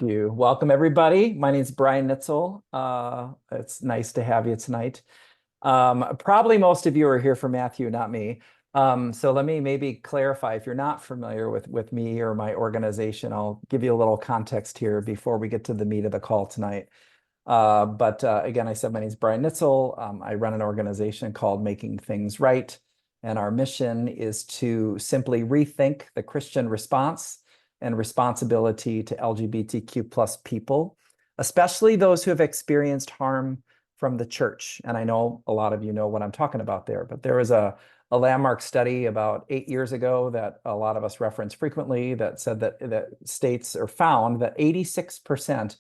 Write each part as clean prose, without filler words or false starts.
You. Welcome, everybody. My name is Brian Nitzel. It's nice to have you tonight. Probably most of you are here for Matthew, not me. So let me maybe clarify. If you're not familiar with me or my organization, I'll give you a little context here before we get to the meat of the call tonight. But again, I said my name is Brian Nitzel. I run an organization called Making Things Right, and our mission is to simply rethink the Christian response and responsibility to LGBTQ plus people, especially those who have experienced harm from the church. And I know a lot of you know what I'm talking about there, but there was a landmark study about 8 years ago that a lot of us reference frequently that said that states or found that 86%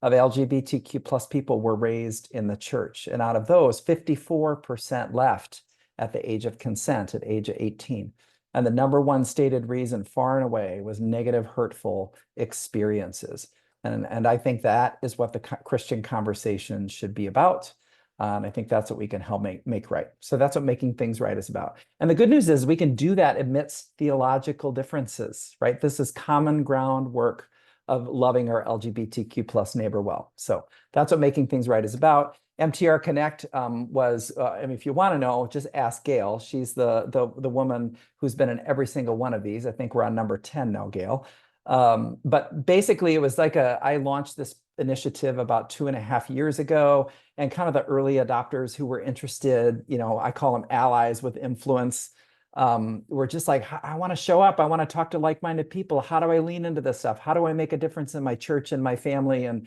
of LGBTQ plus people were raised in the church. And out of those, 54% left at the age of consent at age of 18. And the number one stated reason far and away was negative, hurtful experiences. And I think that is what the Christian conversation should be about. I think that's what we can help make right. So that's what Making Things Right is about. And the good news is we can do that amidst theological differences, right? This is common ground work of loving our LGBTQ plus neighbor well. So that's what Making Things Right is about. MTR Connect was, I mean, if you want to know, just ask Gail. She's the woman who's been in every single one of these. I think we're on number 10 now, Gail. But basically, it was like I launched this initiative about 2.5 years ago, and kind of the early adopters who were interested, I call them allies with influence, were just like, I want to show up. I want to talk to like-minded people. How do I lean into this stuff? How do I make a difference in my church and my family and,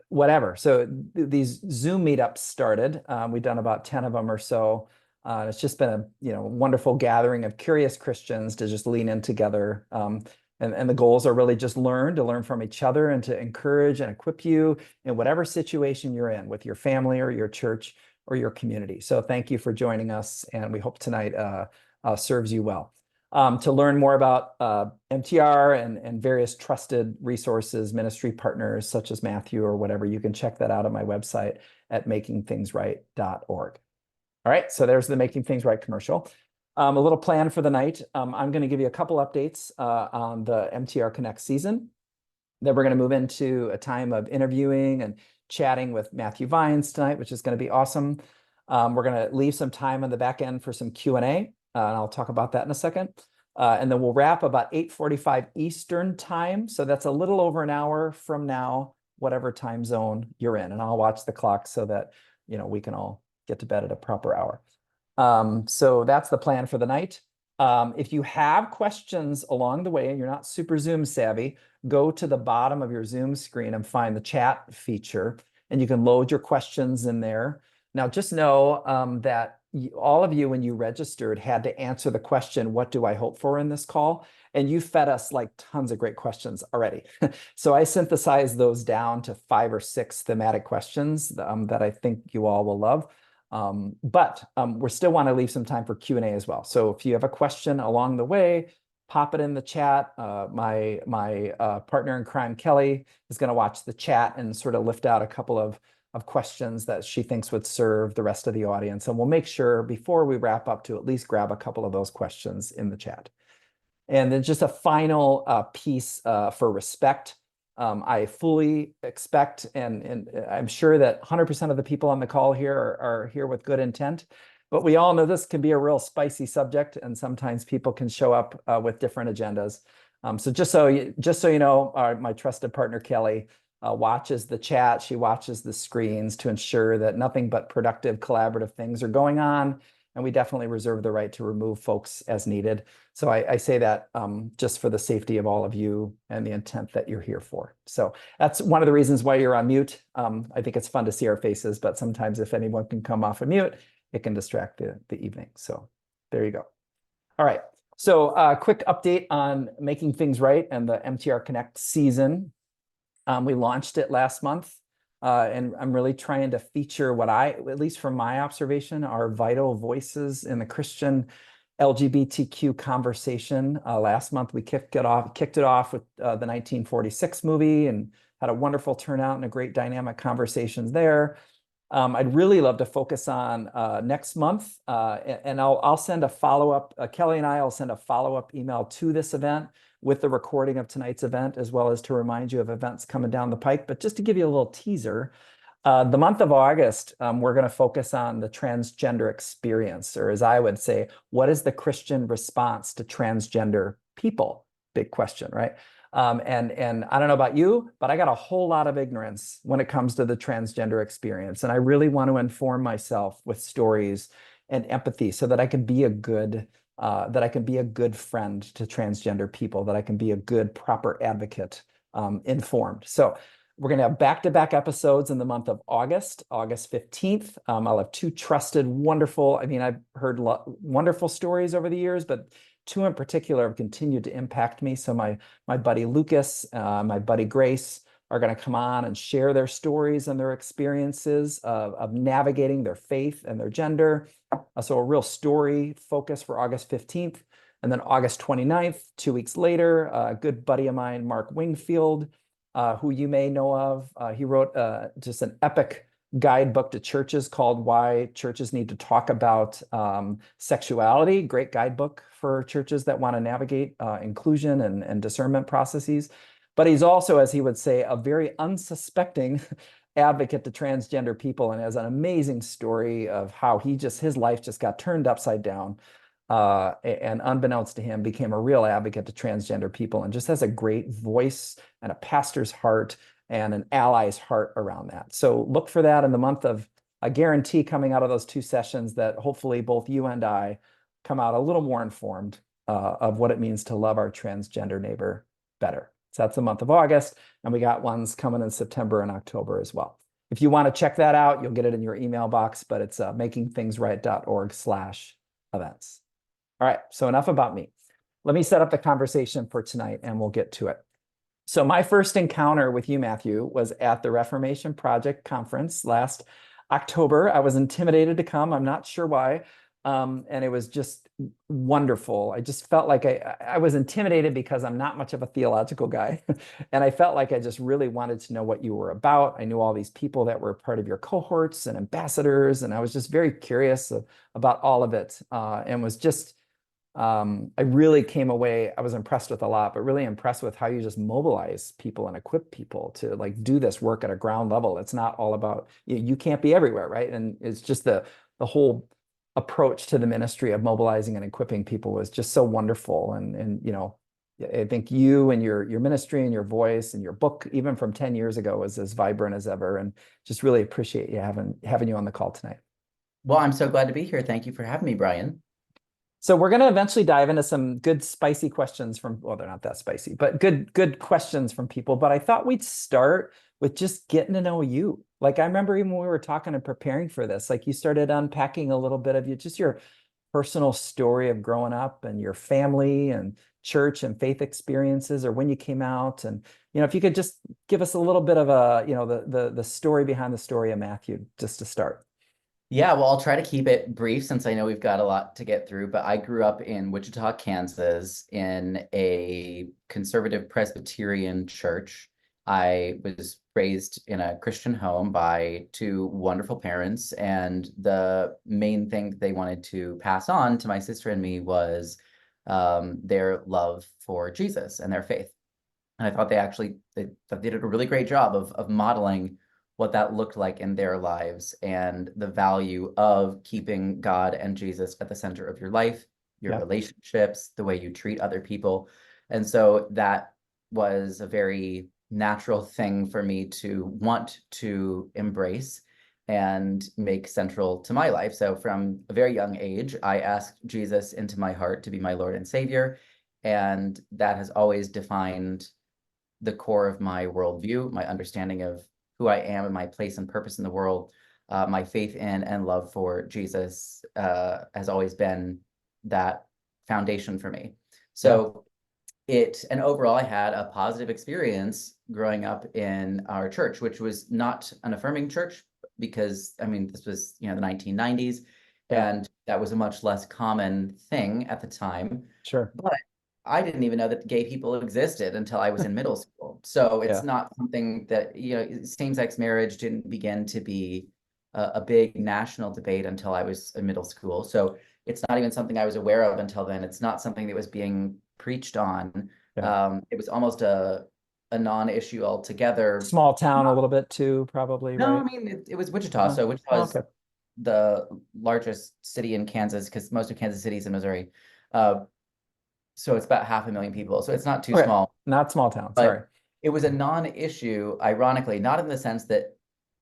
whatever. So these Zoom meetups started. We've done about 10 of them or so. It's just been a wonderful gathering of curious Christians to just lean in together. And the goals are really just to learn from each other and to encourage and equip you in whatever situation you're in with your family or your church or your community. So thank you for joining us, and we hope tonight serves you well. To learn more about MTR and various trusted resources, ministry partners such as Matthew or whatever, you can check that out on my website at makingthingsright.org. All right, so there's the Making Things Right commercial. A little plan for the night. I'm going to give you a couple updates on the MTR Connect season. Then we're going to move into a time of interviewing and chatting with Matthew Vines tonight, which is going to be awesome. We're going to leave some time on the back end for some Q&A, and I'll talk about that in a second. And then we'll wrap about 8:45 Eastern time. So that's a little over an hour from now, whatever time zone you're in. And I'll watch the clock so that we can all get to bed at a proper hour. So that's the plan for the night. If you have questions along the way and you're not super Zoom savvy, go to the bottom of your Zoom screen and find the chat feature, and you can load your questions in there. Now, just know that all of you, when you registered, had to answer the question, what do I hope for in this call? And you fed us like tons of great questions already. So I synthesized those down to 5 or 6 thematic questions that I think you all will love. But we still want to leave some time for Q&A as well. So if you have a question along the way, pop it in the chat. My partner in crime, Kelly, is going to watch the chat and sort of lift out a couple of questions that she thinks would serve the rest of the audience. And we'll make sure before we wrap up to at least grab a couple of those questions in the chat. And then just a final piece for respect. I fully expect, and I'm sure that 100% of the people on the call here are here with good intent, but we all know this can be a real spicy subject, and sometimes people can show up with different agendas. So just so you know, my trusted partner Kelly watches the chat. She watches the screens to ensure that nothing but productive, collaborative things are going on. And we definitely reserve the right to remove folks as needed. So I say that just for the safety of all of you and the intent that you're here for. So that's one of the reasons why you're on mute. I think it's fun to see our faces, but sometimes if anyone can come off of mute, it can distract the evening. So there you go. All right. So quick update on Making Things Right and the MTR Connect season. We launched it last month. And I'm really trying to feature what at least from my observation, are vital voices in the Christian LGBTQ conversation. Last month, we kicked it off with the 1946 movie and had a wonderful turnout and a great dynamic conversations there. I'd really love to focus on next month, and I'll send a follow-up. Kelly and I will send a follow-up email to this event with the recording of tonight's event, as well as to remind you of events coming down the pike. But just to give you a little teaser, the month of August, we're going to focus on the transgender experience, or as I would say, what is the Christian response to transgender people? Big question, right? And I don't know about you, but I got a whole lot of ignorance when it comes to the transgender experience. And I really want to inform myself with stories and empathy so that I can be a good friend to transgender people, that I can be a good, proper advocate, informed. So we're going to have back-to-back episodes in the month of August, August 15th. I'll have two trusted, wonderful, I mean, I've heard wonderful stories over the years, but two in particular have continued to impact me. So my buddy Lucas, my buddy Grace are going to come on and share their stories and their experiences of navigating their faith and their gender. So a real story focus for August 15th. And then August 29th, 2 weeks later, a good buddy of mine, Mark Wingfield, who you may know of. He wrote just an epic guidebook to churches called Why Churches Need to Talk About Sexuality. Great guidebook for churches that want to navigate inclusion and discernment processes. But he's also, as he would say, a very unsuspecting advocate to transgender people, and has an amazing story of how his life just got turned upside down. And unbeknownst to him, became a real advocate to transgender people, and just has a great voice and a pastor's heart and an ally's heart around that. So look for that in the month of, I guarantee coming out of those two sessions that hopefully both you and I come out a little more informed of what it means to love our transgender neighbor better. So that's the month of August, and we got ones coming in September and October as well. If you want to check that out, you'll get it in your email box, but it's makingthingsright.org/events. All right, so enough about me. Let me set up the conversation for tonight and we'll get to it. So my first encounter with you, Matthew, was at the Reformation Project Conference last October. I was intimidated to come. I'm not sure why. And it was just wonderful. I just felt like I was intimidated because I'm not much of a theological guy. And I felt like I just really wanted to know what you were about. I knew all these people that were part of your cohorts and ambassadors, and I was just very curious about all of it, and was just I really came away, I was impressed with a lot, but really impressed with how you just mobilize people and equip people to like do this work at a ground level. It's not all about, you can't be everywhere, right? And it's just the whole approach to the ministry of mobilizing and equipping people was just so wonderful. And I think you and your ministry and your voice and your book, even from 10 years ago, was as vibrant as ever. And just really appreciate you having you on the call tonight. Well, I'm so glad to be here. Thank you for having me, Brian. So we're going to eventually dive into some good spicy questions from, well, they're not that spicy, but good questions from people. But I thought we'd start with just getting to know you. Like, I remember even when we were talking and preparing for this, like you started unpacking a little bit of your personal story of growing up and your family and church and faith experiences, or when you came out. And, if you could just give us a little bit of the story behind the story of Matthew, just to start. Yeah, well, I'll try to keep it brief since I know we've got a lot to get through, but I grew up in Wichita, Kansas, in a conservative Presbyterian church. I was raised in a Christian home by two wonderful parents, and the main thing they wanted to pass on to my sister and me was their love for Jesus and their faith. And I thought they did a really great job of modeling what that looked like in their lives, and the value of keeping God and Jesus at the center of your life, your relationships, the way you treat other people. And so that was a very natural thing for me to want to embrace and make central to my life. So from a very young age, I asked Jesus into my heart to be my Lord and Savior. And that has always defined the core of my worldview, my understanding of who I am and my place and purpose in the world. My faith in and love for Jesus has always been that foundation for me. So and overall, I had a positive experience growing up in our church, which was not an affirming church because, this was, the 1990s, and that was a much less common thing at the time. Sure. But I didn't even know that gay people existed until I was in middle school. So it's not something that, same-sex marriage didn't begin to be a big national debate until I was in middle school. So it's not even something I was aware of until then. It's not something that was being preached on Yeah. It was almost a non-issue altogether. Small town a little bit too, probably, No, I right? mean it was Wichita. Oh, So Wichita is okay. the largest city in Kansas because most of Kansas City is in Missouri. Uh, so it's about 500,000 people. So it's not too Okay. small, Not small town. Sorry. but it was a non-issue, ironically, not in the sense that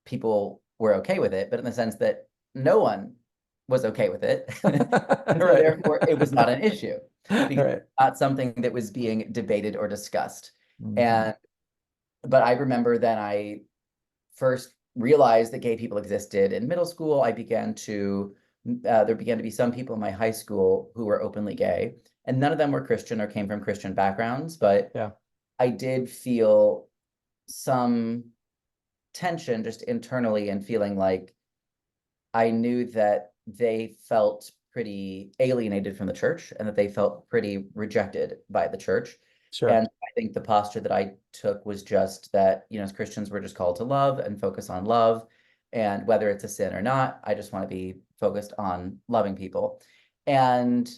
people were okay with it, but in the sense that no one was okay with it. And so Right. therefore it was not an issue because Right. it's not something that was being debated or discussed. Mhm. And but I remember then I first realized that gay people existed in middle school. There began to be some people in my high school who were openly gay, and none of them were Christian or came from Christian backgrounds, but Yeah. I did feel some tension just internally and feeling like I knew that they felt pretty alienated from the church and that they felt pretty rejected by the church. Sure. And I think the posture that I took was just that, as Christians, we're just called to love and focus on love. And whether it's a sin or not, I just want to be focused on loving people. And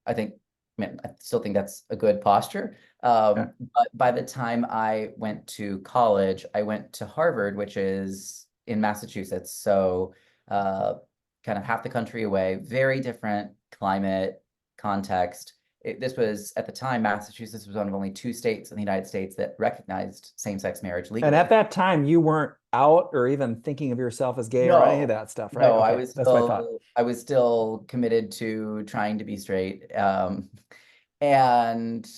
I think, I still think that's a good posture. Yeah. But by the time I went to college, I went to Harvard, which is in Massachusetts. So uh, kind of half the country away, very different climate, context. This was, at the time, Massachusetts was one of only 2 states in the United States that recognized same-sex marriage And at legally. that time, you weren't out or even thinking of yourself as gay or any of No, that stuff, right? no, Okay. That's what I thought. I was still committed to trying to be straight. And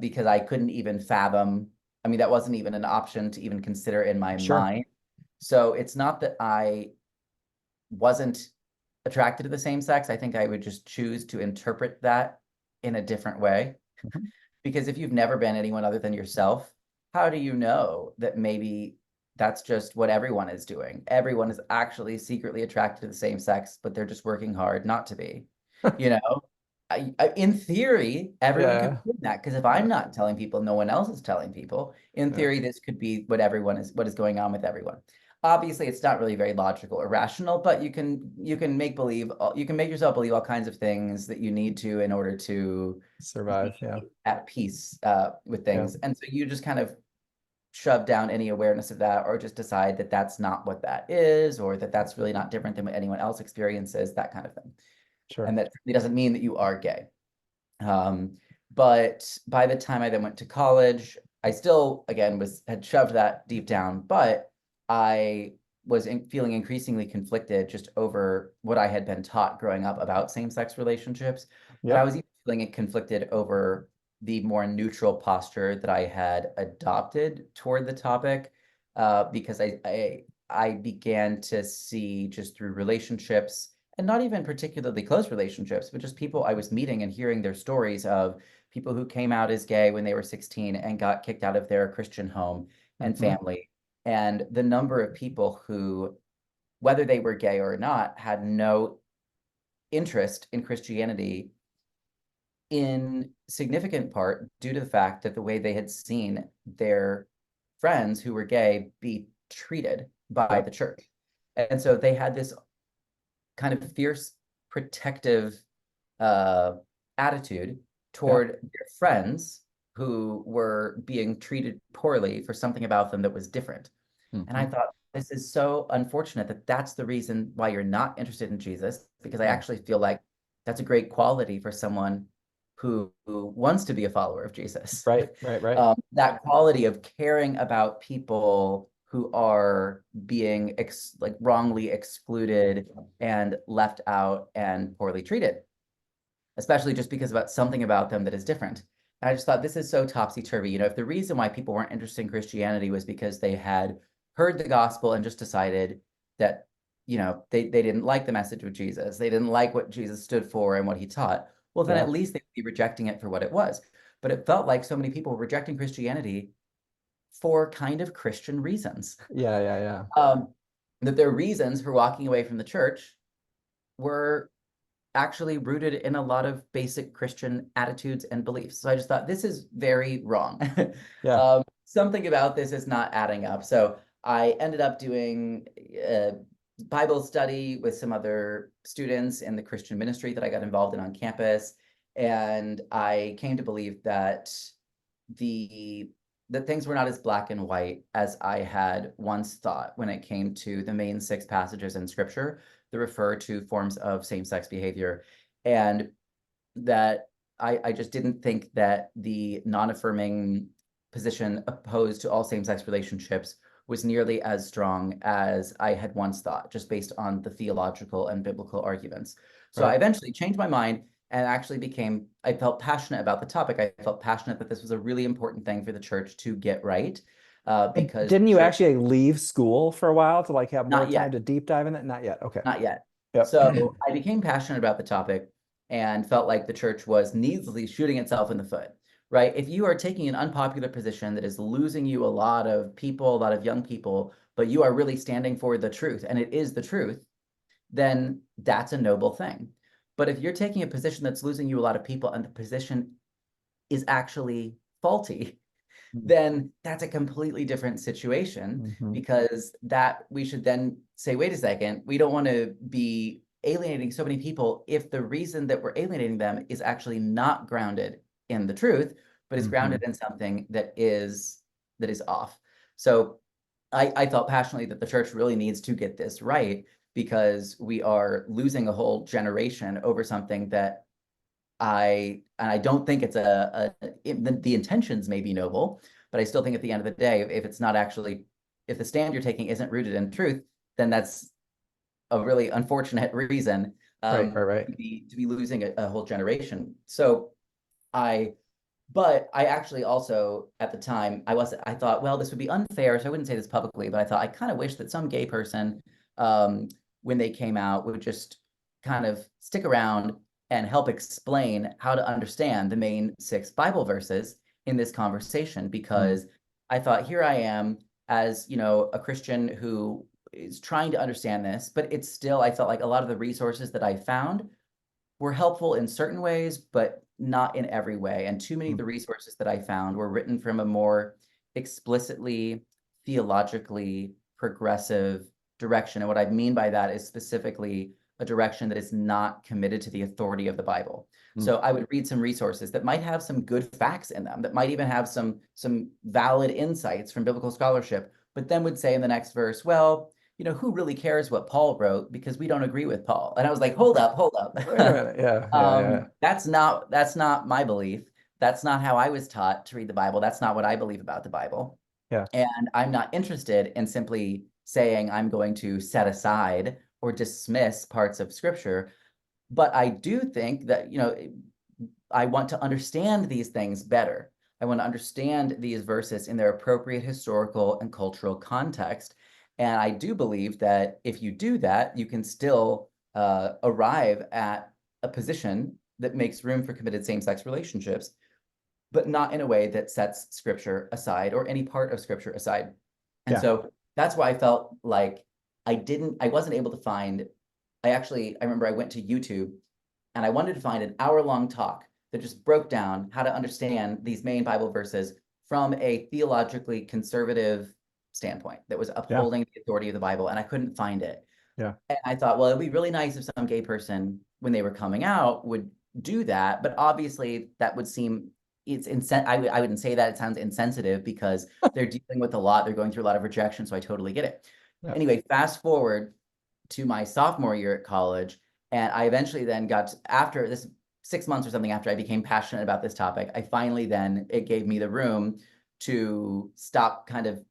because I couldn't even fathom, I mean, that wasn't even an option to even consider in my Sure. mind. So it's not that I wasn't attracted to the same sex. I think I would just choose to interpret that in a different way. Mhm. Because if you've never been anyone other than yourself, how do you know that maybe that's just what everyone is doing? Everyone is actually secretly attracted to the same sex, but they're just working hard not to be. You know, in theory, everyone could Yeah. be doing that because if I'm not telling people, no one else is telling people. In Yeah. theory, this could be what is going on with everyone. Obviously, it's not really very logical or rational, but you can make yourself believe all kinds of things that you need to in order to Survive. be Yeah. at peace with Yeah. things. And so you just kind of shove down any awareness of that, or just decide that that's not what that is, or that that's really not different than what anyone else experiences, that kind of thing. Sure. And that really doesn't mean that you are gay. Um, but by the time I then went to college, I still, again, had shoved that deep down, but I was feeling increasingly conflicted just over what I had been taught growing up about same-sex relationships. And I Yep. was even feeling conflicted over the more neutral posture that I had adopted toward the topic, because I began to see just through relationships, and not even particularly close relationships, but just people I was meeting and hearing their stories of people who came out as gay when they were 16 and got kicked out of their Christian home and Hmm. family. And the number of people who, whether they were gay or not, had no interest in Christianity, in significant part due to the fact that the way they had seen their friends who were gay be treated by the Yep. church. And so they had this kind of fierce protective uh, attitude Yeah. toward their friends who were being treated poorly for something about them that was different. And I Hmm. thought, this is so unfortunate that that's the reason why you're not interested in Jesus, because I Yeah. actually feel like that's a great quality for someone who wants to be a follower of Jesus. Right. Right. Right. That quality of caring about people who are being like wrongly excluded and left out and poorly treated, especially just because about something about them that is different. And I just thought, this is so topsy-turvy. If the reason why people weren't interested in Christianity was because they had heard the gospel and just decided that, they didn't like the message of Jesus. They didn't like what Jesus stood for and what he taught. Well, then Yeah. at least they'd be rejecting it for what it was. But it felt like so many people were rejecting Christianity for kind of Christian reasons. Yeah. Yeah. Yeah. Um, that their reasons for walking away from the church were actually rooted in a lot of basic Christian attitudes and beliefs. So I just thought, this is very wrong. Yeah. Something about this is not adding up. So I ended up doing Bible study with some other students in the Christian ministry that I got involved in on campus. And I came to believe that the that things were not as black and white as I had once thought when it came to the main 6 passages in Scripture that refer to forms of same-sex behavior, and that I just didn't think that the non-affirming position opposed to all same-sex relationships was nearly as strong as I had once thought, just based on the theological and biblical arguments. So I Right. eventually changed my mind and actually I felt passionate about the topic. I felt passionate that this was a really important thing for the church to get right, And because didn't the you church, actually leave school for a while to like have more not time yet, to deep dive in it? Not yet. Okay. not yet. Yep. So I became passionate about the topic and felt like the church was needlessly shooting itself in the foot, right? If you are taking an unpopular position that is losing you a lot of people, a lot of young people, but you are really standing for the truth, and it is the truth, then that's a noble thing. But if you're taking a position that's losing you a lot of people and the position is actually faulty, then that's a completely different situation, Mm-hmm. because that we should then say, wait a second, we don't want to be alienating so many people if the reason that we're alienating them is actually not grounded in the truth, but is Mm-hmm. grounded in something that is off. So I felt passionately that the church really needs to get this right, because we are losing a whole generation over something that I don't think it's the intentions may be noble, but I still think at the end of the day, if it's not actually, if the stand you're taking isn't rooted in truth, then that's a really unfortunate reason, Right. Right. Right. to be losing a whole generation. So I, but I actually also at the time I thought, well, this would be unfair. So I wouldn't say this publicly, but I thought I kind of wish that some gay person, um, when they came out, would just kind of stick around and help explain how to understand the main 6 Bible verses in this conversation, Mm. because I thought, here I am as, a Christian who is trying to understand this, but it's still, I felt like a lot of the resources that I found were helpful in certain ways, but not in every way. And too many of Mm. the resources that I found were written from a more explicitly theologically progressive direction. And what I mean by that is specifically a direction that is not committed to the authority of the Bible. Mm. So I would read some resources that might have some good facts in them, that might even have some valid insights from biblical scholarship, but then would say in the next verse, well, who really cares what Paul wrote, because we don't agree with Paul. And I was like, hold up, hold Wait a up. minute. Yeah. Yeah. Yeah. That's not my belief. That's not how I was taught to read the Bible. That's not what I believe about the Bible. Yeah. And I'm not interested in simply saying I'm going to set aside or dismiss parts of Scripture. But I do think that, I want to understand these things better. I want to understand these verses in their appropriate historical and cultural context. And I do believe that if you do that, you can still arrive at a position that makes room for committed same-sex relationships, but not in a way that sets Scripture aside or any part of Scripture aside. And Yeah. so that's why I felt like I wasn't able to find, I remember I went to YouTube and I wanted to find an hour-long talk that just broke down how to understand these main Bible verses from a theologically conservative standpoint that was Yeah. upholding the authority of the Bible, and I couldn't find it. Yeah. And I thought, well, it'd be really nice if some gay person, when they were coming out, would do that. But obviously, that would seem I wouldn't say that. It sounds insensitive because they're dealing with a lot. They're going through a lot of rejection. So I totally get it. Yeah. Anyway, fast forward to my sophomore year at college, and I eventually then after this 6 months or something after I became passionate about this topic, I finally then it gave me the room to stop kind of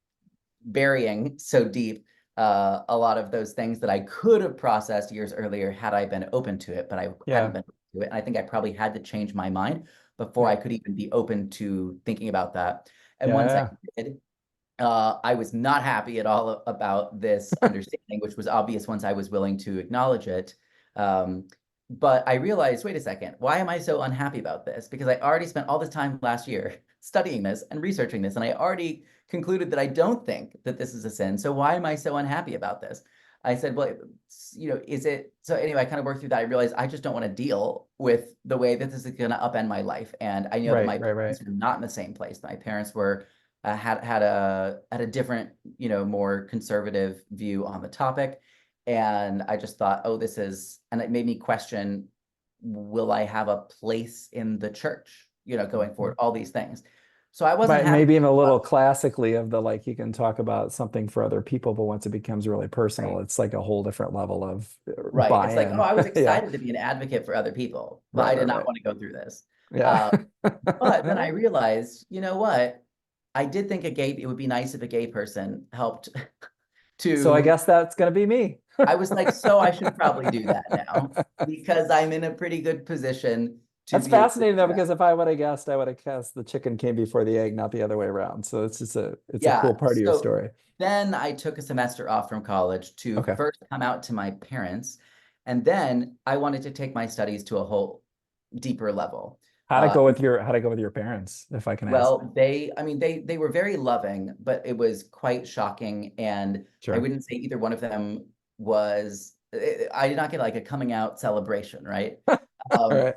burying so deep a lot of those things that I could have processed years earlier had I been open to it, but I hadn't Yeah. been open to it. And I think I probably had to change my mind before I Yeah. could even be open to thinking about that. And once I Yeah. did, I was not happy at all about this understanding, which was obvious once I was willing to acknowledge it. Um, but I realized, wait a second, why am I so unhappy about this? Because I already spent all this time last year studying this and researching this, and I already concluded that I don't think that this is a sin. So why am I so unhappy about this? I said, well, is it? So anyway, I kind of worked through that. I realized I just don't want to deal with the way that this is going to upend my life. And I know that Right. my Right. Right. parents were not in the same place. My parents were had a different, more conservative view on the topic. And I just thought, oh, and it made me question, will I have a place in the church, going Mhm. forward, all these things. So I wasn't But happy. maybe in a little classically of the like you can talk about something for other people, but once it becomes really personal, Right. it's like a whole different level of Right. It's like, oh, buy-in. I was Yeah. excited to be an advocate for other people, but Right, I right, did not right. want to go through this. Yeah. Uh, but then I realized, you know what? I did think it would be nice if a gay person helped So I to, guess that's gonna be me. I was like, so I should probably do that now because I'm in a pretty good position to That's be able to fascinating do though, that. because if I would have guessed, I would have guessed the chicken came before the egg, not the other way around. So it's a cool Yeah. part of your So story. then I took a semester off from college to Okay. first come out to my parents. And then I wanted to take my studies to a whole deeper level. Uh, How'd it go with your parents, if I can ask? well, I mean, they were very loving, but it was quite shocking. And I Sure. wouldn't say either one of them was, I did not get like a coming out celebration, right? All Um, right.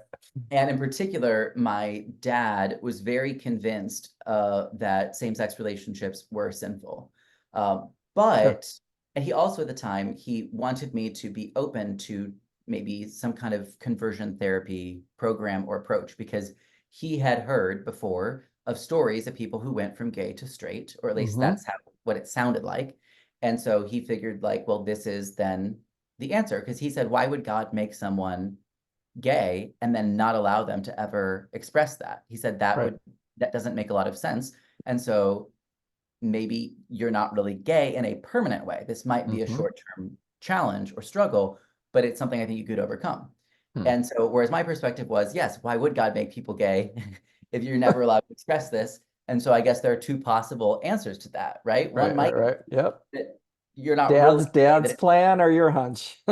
And in particular, my dad was very convinced that same-sex relationships were sinful. Sure. But, and he also at the time, he wanted me to be open to maybe some kind of conversion therapy program or approach because he had heard before of stories of people who went from gay to straight, or at least Hmm. that's how what it sounded like. And so he figured like, well, this is then the answer. Because he said, why would God make someone gay and then not allow them to ever express that? He said Right. that doesn't make a lot of sense. And so maybe you're not really gay in a permanent way. This might be a Hmm. short-term challenge or struggle, but it's something I think you could overcome. Hmm. And so whereas my perspective was, yes, why would God make people gay if you're never allowed to express this? And so I guess there are two possible answers to that, right? One Right, right, might right. be Yep. that you're not really gay, Dad's plan or your hunch.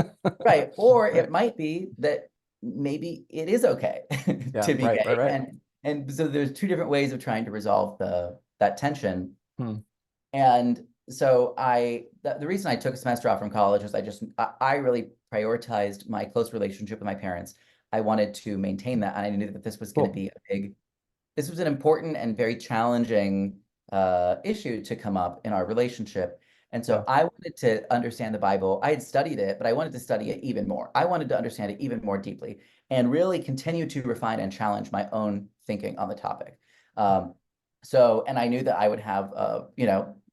right. Or Right. it might be that maybe it is okay Yeah, to be right, right, gay. right. And so there's two different ways of trying to resolve that tension. Hmm. And so the reason I took a semester off from college was I really prioritized my close relationship with my parents. I wanted to maintain that. And I knew that this was going to Cool. be this was an important and very challenging issue to come up in our relationship. And Yeah. so I wanted to understand the Bible. I had studied it, but I wanted to study it even more. I wanted to understand it even more deeply and really continue to refine and challenge my own thinking on the topic. Um, and I knew that I would have,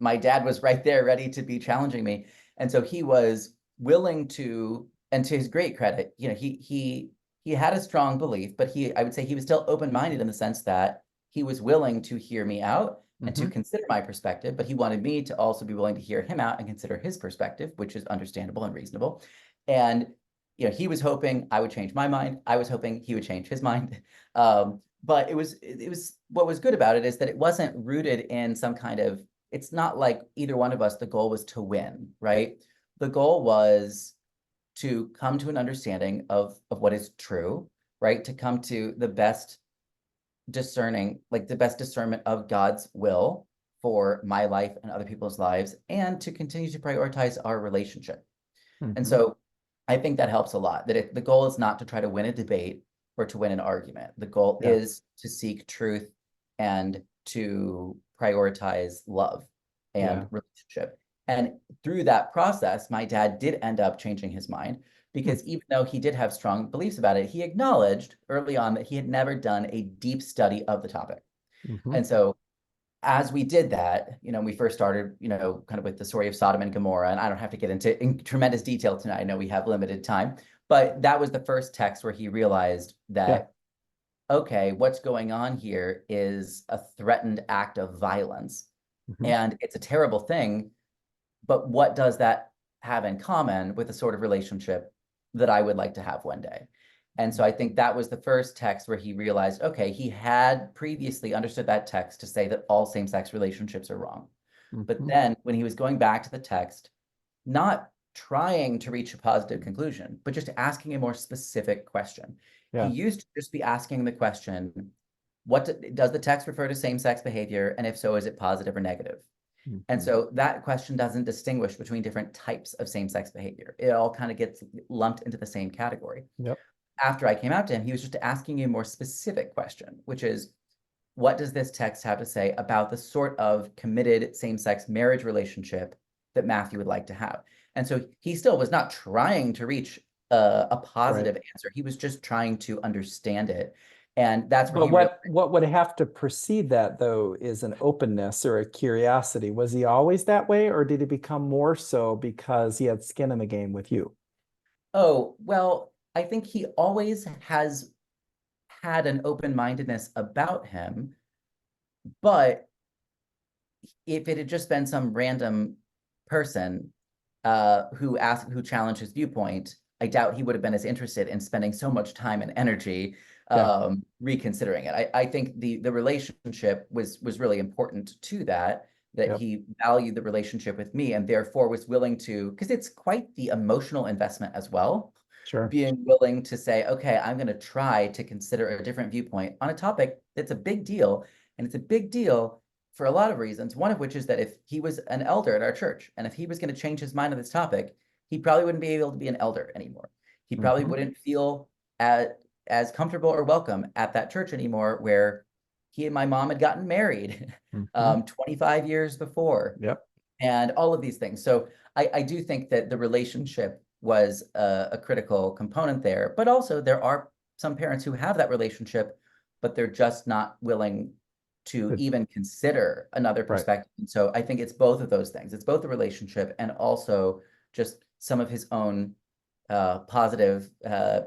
my dad was right there ready to be challenging me. And so he was willing to, and to his great credit, he had a strong belief, but I would say he was still open-minded in the sense that he was willing to hear me out and to Hmm. consider my perspective, but he wanted me to also be willing to hear him out and consider his perspective, which is understandable and reasonable. And he was hoping I would change my mind. I was hoping he would change his mind. But it was what was good about it is that it wasn't rooted in some kind of, it's not like either one of us, the goal was to win, right? The goal was to come to an understanding of what is true, right? To come to the best the best discernment of God's will for my life and other people's lives, and to continue to prioritize our relationship. And Hmm. so I think that helps a lot, that the goal is not to try to win a debate or to win an argument. The goal Yeah. is to seek truth and to prioritize love and Yeah. relationship. And through that process, my dad did end up changing his mind Hmm. because even though he did have strong beliefs about it, he acknowledged early on that he had never done a deep study of the topic. Hmm. And so as we did that, we first started, kind of with the story of Sodom and Gomorrah, and I don't have to get into in tremendous detail tonight. I know we have limited time, but that was the first text where he realized Yeah. that, okay, what's going on here is a threatened act of violence, Hmm. and it's a terrible thing, but what does that have in common with the sort of relationship that I would like to have one day? And so I think that was the first text where he realized, okay, he had previously understood that text to say that all same-sex relationships are wrong. But Hmm. then when he was going back to the text, not trying to reach a positive conclusion, but just asking a more specific question. He Yeah. used to just be asking the question, does the text refer to same-sex behavior? And if so, is it positive or negative? And Hmm. so that question doesn't distinguish between different types of same-sex behavior. It all kind of gets lumped into the same category. Yep. After I came out to him, he was just asking a more specific question, which is, what does this text have to say about the sort of committed same-sex marriage relationship that Matthew would like to have? And so he still was not trying to reach a Right. positive answer. He was just trying to understand it. And that's where But he realized, what would have to precede that though is an openness or a curiosity. Was he always that way, or did he become more so because he had skin in the game with you? oh, well, I think he always has had an open-mindedness about him, but if it had just been some random person who challenged his viewpoint, I doubt he would have been as interested in spending so much time and energy Yeah, reconsidering it. I think the relationship was really important to that, that yep, he valued the relationship with me and therefore was willing to, because it's quite the emotional investment as well, sure. being willing to say, okay, I'm going to try to consider a different viewpoint on a topic that's a big deal. And it's a big deal for a lot of reasons, one of which is that if he was an elder at our church, and if he was going to change his mind on this topic, he probably wouldn't be able to be an elder anymore. He probably Hmm. wouldn't feel as comfortable or welcome at that church anymore, where he and my mom had gotten married Hmm. 25 years before, Yep. and all of these things. So I do think that the relationship was a critical component there, but also there are some parents who have that relationship, but they're just not willing to Good. even consider another Right. perspective. And so I think it's both of those things. It's both the relationship and also just some of his own positive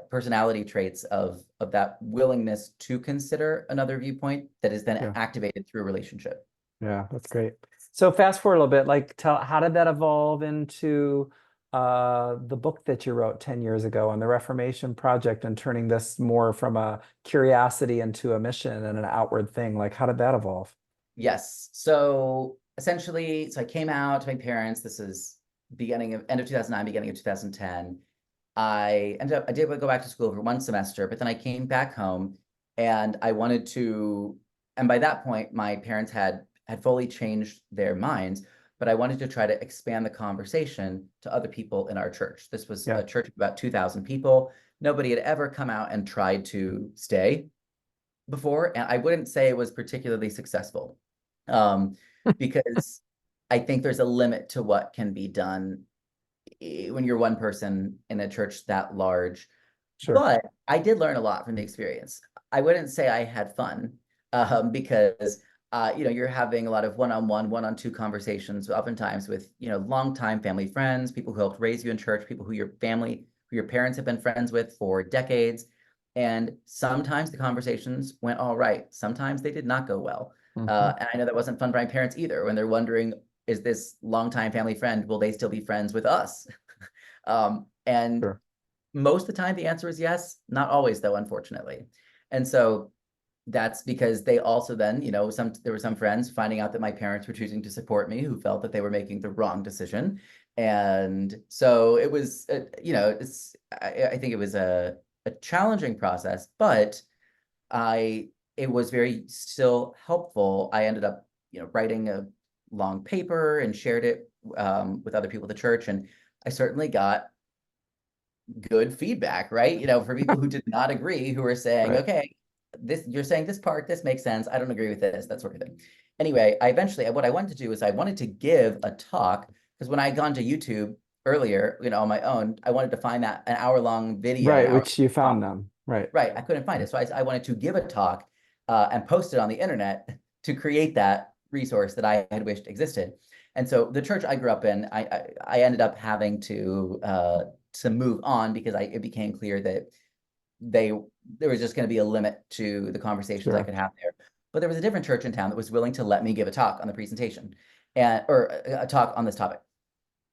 personality traits of that willingness to consider another viewpoint that is then Yeah. activated through a relationship. Yeah, that's great. So fast forward a little bit, like tell how did that evolve into the book that you wrote 10 years ago on the Reformation Project and turning this more from a curiosity into a mission and an outward thing? Like how did that evolve? Yes. So essentially, so I came out to my parents. This is beginning of end of 2009, beginning of 2010. I did go back to school for one semester, but then I came back home and I wanted to, and by that point, my parents had fully changed their minds, but I wanted to try to expand the conversation to other people in our church. This was Yeah. a church of about 2,000 people. Nobody had ever come out and tried to stay before, and I wouldn't say it was particularly successful, um, because I think there's a limit to what can be done when you're one person in a church that large. Sure. But I did learn a lot from the experience. I wouldn't say I had fun, because you're having a lot of one-on-one, one-on-two conversations, oftentimes with longtime family friends, people who helped raise you in church, people who your parents have been friends with for decades. And sometimes the conversations went all right. Sometimes they did not go well. Hmm. And I know that wasn't fun for my parents either when they're wondering, is this longtime family friend, will they still be friends with us? And Sure. most of the time, the answer is yes. Not always, though, unfortunately. And so that's because they also then, there were some friends finding out that my parents were choosing to support me who felt that they were making the wrong decision. And so it was, I think it was a challenging process, but I, it was very still helpful. I ended up, writing a long paper and shared it with other people at the church. And I certainly got good feedback, right? For people who did not agree, who were saying, Right. okay, you're saying this part, this makes sense. I don't agree with this, that sort of thing. Anyway, what I wanted to do is I wanted to give a talk, because when I had gone to YouTube earlier, on my own, I wanted to find that an hour-long video, an Right, hour which you talk. found them. Right. Right, I couldn't find it. So I wanted to give a talk and post it on the internet to create that resource that I had wished existed. And so the church I grew up in, I ended up having to move on because it became clear that they there was just going to be a limit to the conversations I Sure. could have there. But there was a different church in town that was willing to let me give a talk on the presentation, or a talk on this topic.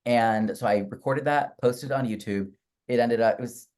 And so I recorded that, posted it on YouTube. It was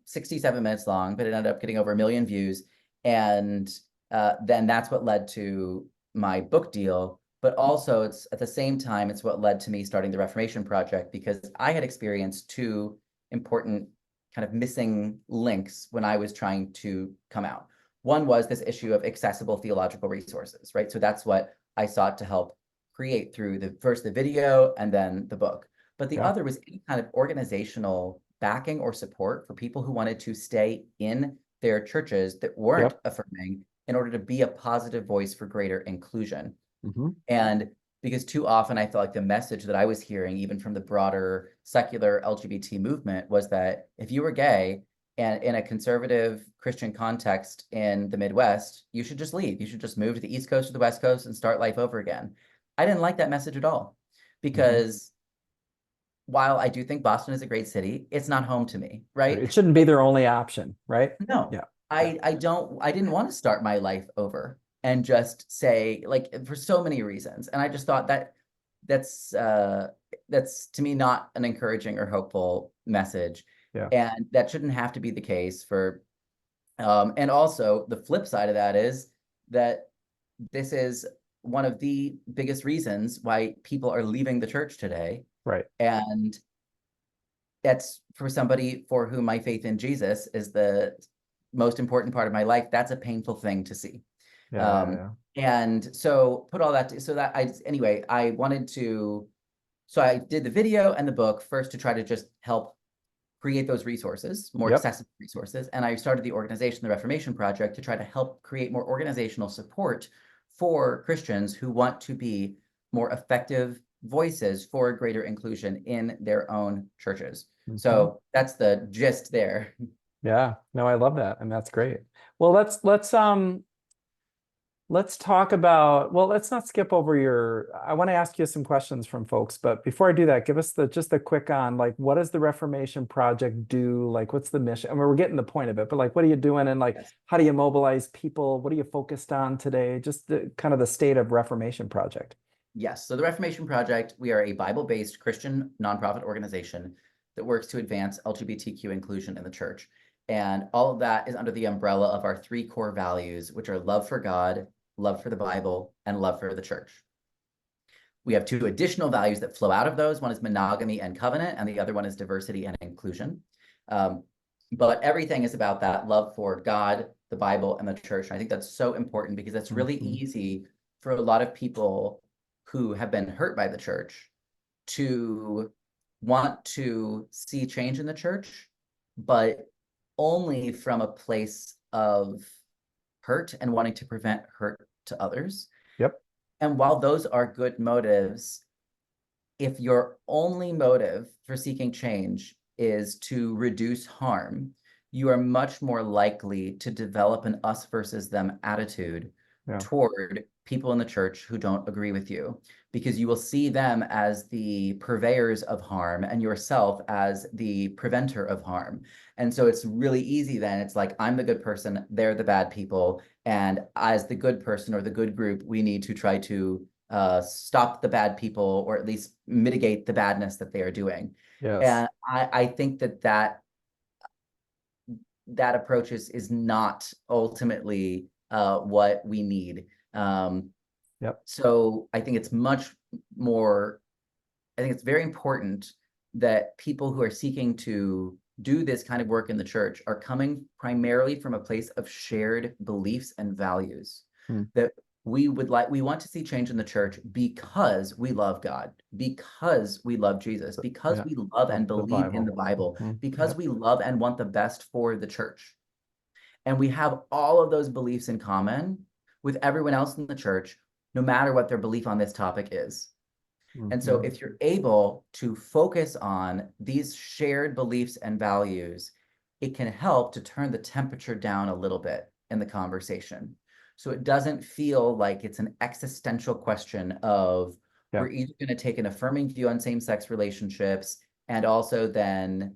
67 minutes long, but it ended up getting over 1 million views. And then that's what led to my book deal. But also, it's at the same time, it's what led to me starting the Reformation Project, because I had experienced two important kind of missing links when I was trying to come out. One was this issue of accessible theological resources, right? So that's what I sought to help create through the video and then the book. But the Yeah. other was any kind of organizational backing or support for people who wanted to stay in their churches that weren't Yep. affirming, in order to be a positive voice for greater inclusion. Hmm. And because too often I felt like the message that I was hearing, even from the broader secular LGBT movement, was that if you were gay And in a conservative Christian context in the Midwest, you should just leave. You should just move to the East Coast or the West Coast and start life over again. I didn't like that message at all because while I do think Boston is a great city, it's not home to me, right? It shouldn't be their only option, right? No, Yeah. I didn't want to start my life over and just say, like, for so many reasons. And I just thought that that's to me not an encouraging or hopeful message. Yeah. And that shouldn't have to be the case for and also the flip side of that is that this is one of the biggest reasons why people are leaving the church today. Right. And that's for somebody for whom my faith in Jesus is the most important part of my life. That's a painful thing to see. Yeah. And so put all that, so that anyway, I wanted to, so I did the video and the book first to try to just help create those resources, more accessible resources. And I started the organization, the Reformation Project, to try to help create more organizational support for Christians who want to be more effective voices for greater inclusion in their own churches. So that's the gist there. Yeah, no, I love that. And that's great. Well, let's talk about, well, let's not skip over I want to ask you some questions from folks, but before I do that, give us just a quick on like, what does the Reformation Project do? Like, what's the mission? I mean, we're getting the point of it, but like, what are you doing? And like, how do you mobilize people? What are you focused on today? Just kind of the state of Reformation Project. Yes. So the Reformation Project, we are a Bible-based Christian nonprofit organization that works to advance LGBTQ inclusion in the church. And all of that is under the umbrella of our three core values, which are love for God, love for the Bible, and love for the church. We have two additional values that flow out of those. One is monogamy and covenant, and the other one is diversity and inclusion. But everything is about that love for God, the Bible, and the church. And I think that's so important because it's really easy for a lot of people who have been hurt by the church to want to see change in the church, but only from a place of hurt and wanting to prevent hurt to others. Yep. And while those are good motives, if your only motive for seeking change is to reduce harm, you are much more likely to develop an us versus them attitude toward people in the church who don't agree with you, because you will see them as the purveyors of harm and yourself as the preventer of harm. And so it's really easy then. It's like, I'm the good person, they're the bad people. And as the good person or the good group, we need to try to stop the bad people or at least mitigate the badness that they are doing. Yes. And I think that approach is not ultimately what we need. So I think it's much more, I think it's very important that people who are seeking to do this kind of work in the church are coming primarily from a place of shared beliefs and values that we want to see change in the church because we love God, because we love Jesus, because we love and believe in the Bible, because we love and want the best for the church. And we have all of those beliefs in common with everyone else in the church, no matter what their belief on this topic is. And so if you're able to focus on these shared beliefs and values, it can help to turn the temperature down a little bit in the conversation. So it doesn't feel like it's an existential question of we're either going to take an affirming view on same-sex relationships and also then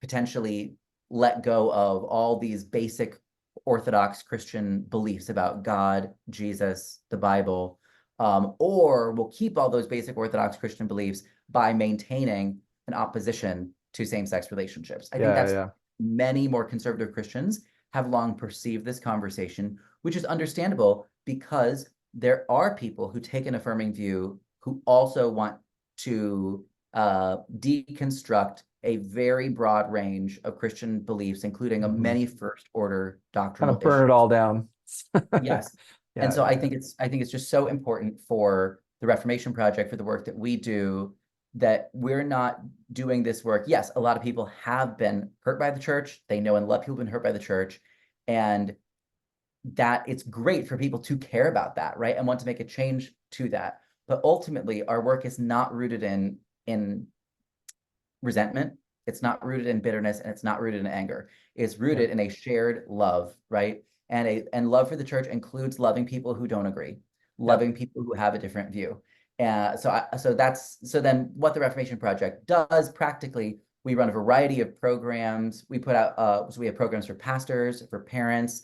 potentially let go of all these basic Orthodox Christian beliefs about God, Jesus, the Bible, or we'll keep all those basic Orthodox Christian beliefs by maintaining an opposition to same-sex relationships. I think that's many more conservative Christians have long perceived this conversation, which is understandable because there are people who take an affirming view who also want to deconstruct a very broad range of Christian beliefs, including a many first order doctrinal kind of burn it all down. Yes. And so I think it's just so important for the Reformation Project, for the work that we do, that we're not doing this work. Yes, a lot of people have been hurt by the church. They know and love people who've been hurt by the church. And that it's great for people to care about that, right? And want to make a change to that. But ultimately, our work is not rooted in resentment. It's not rooted in bitterness, and it's not rooted in anger. It's Yeah. rooted in a shared love, right? And love for the church includes loving people who don't agree, Yep. loving people who have a different view. So then what the Reformation Project does practically, we run a variety of programs. We put out so we have programs for pastors, for parents.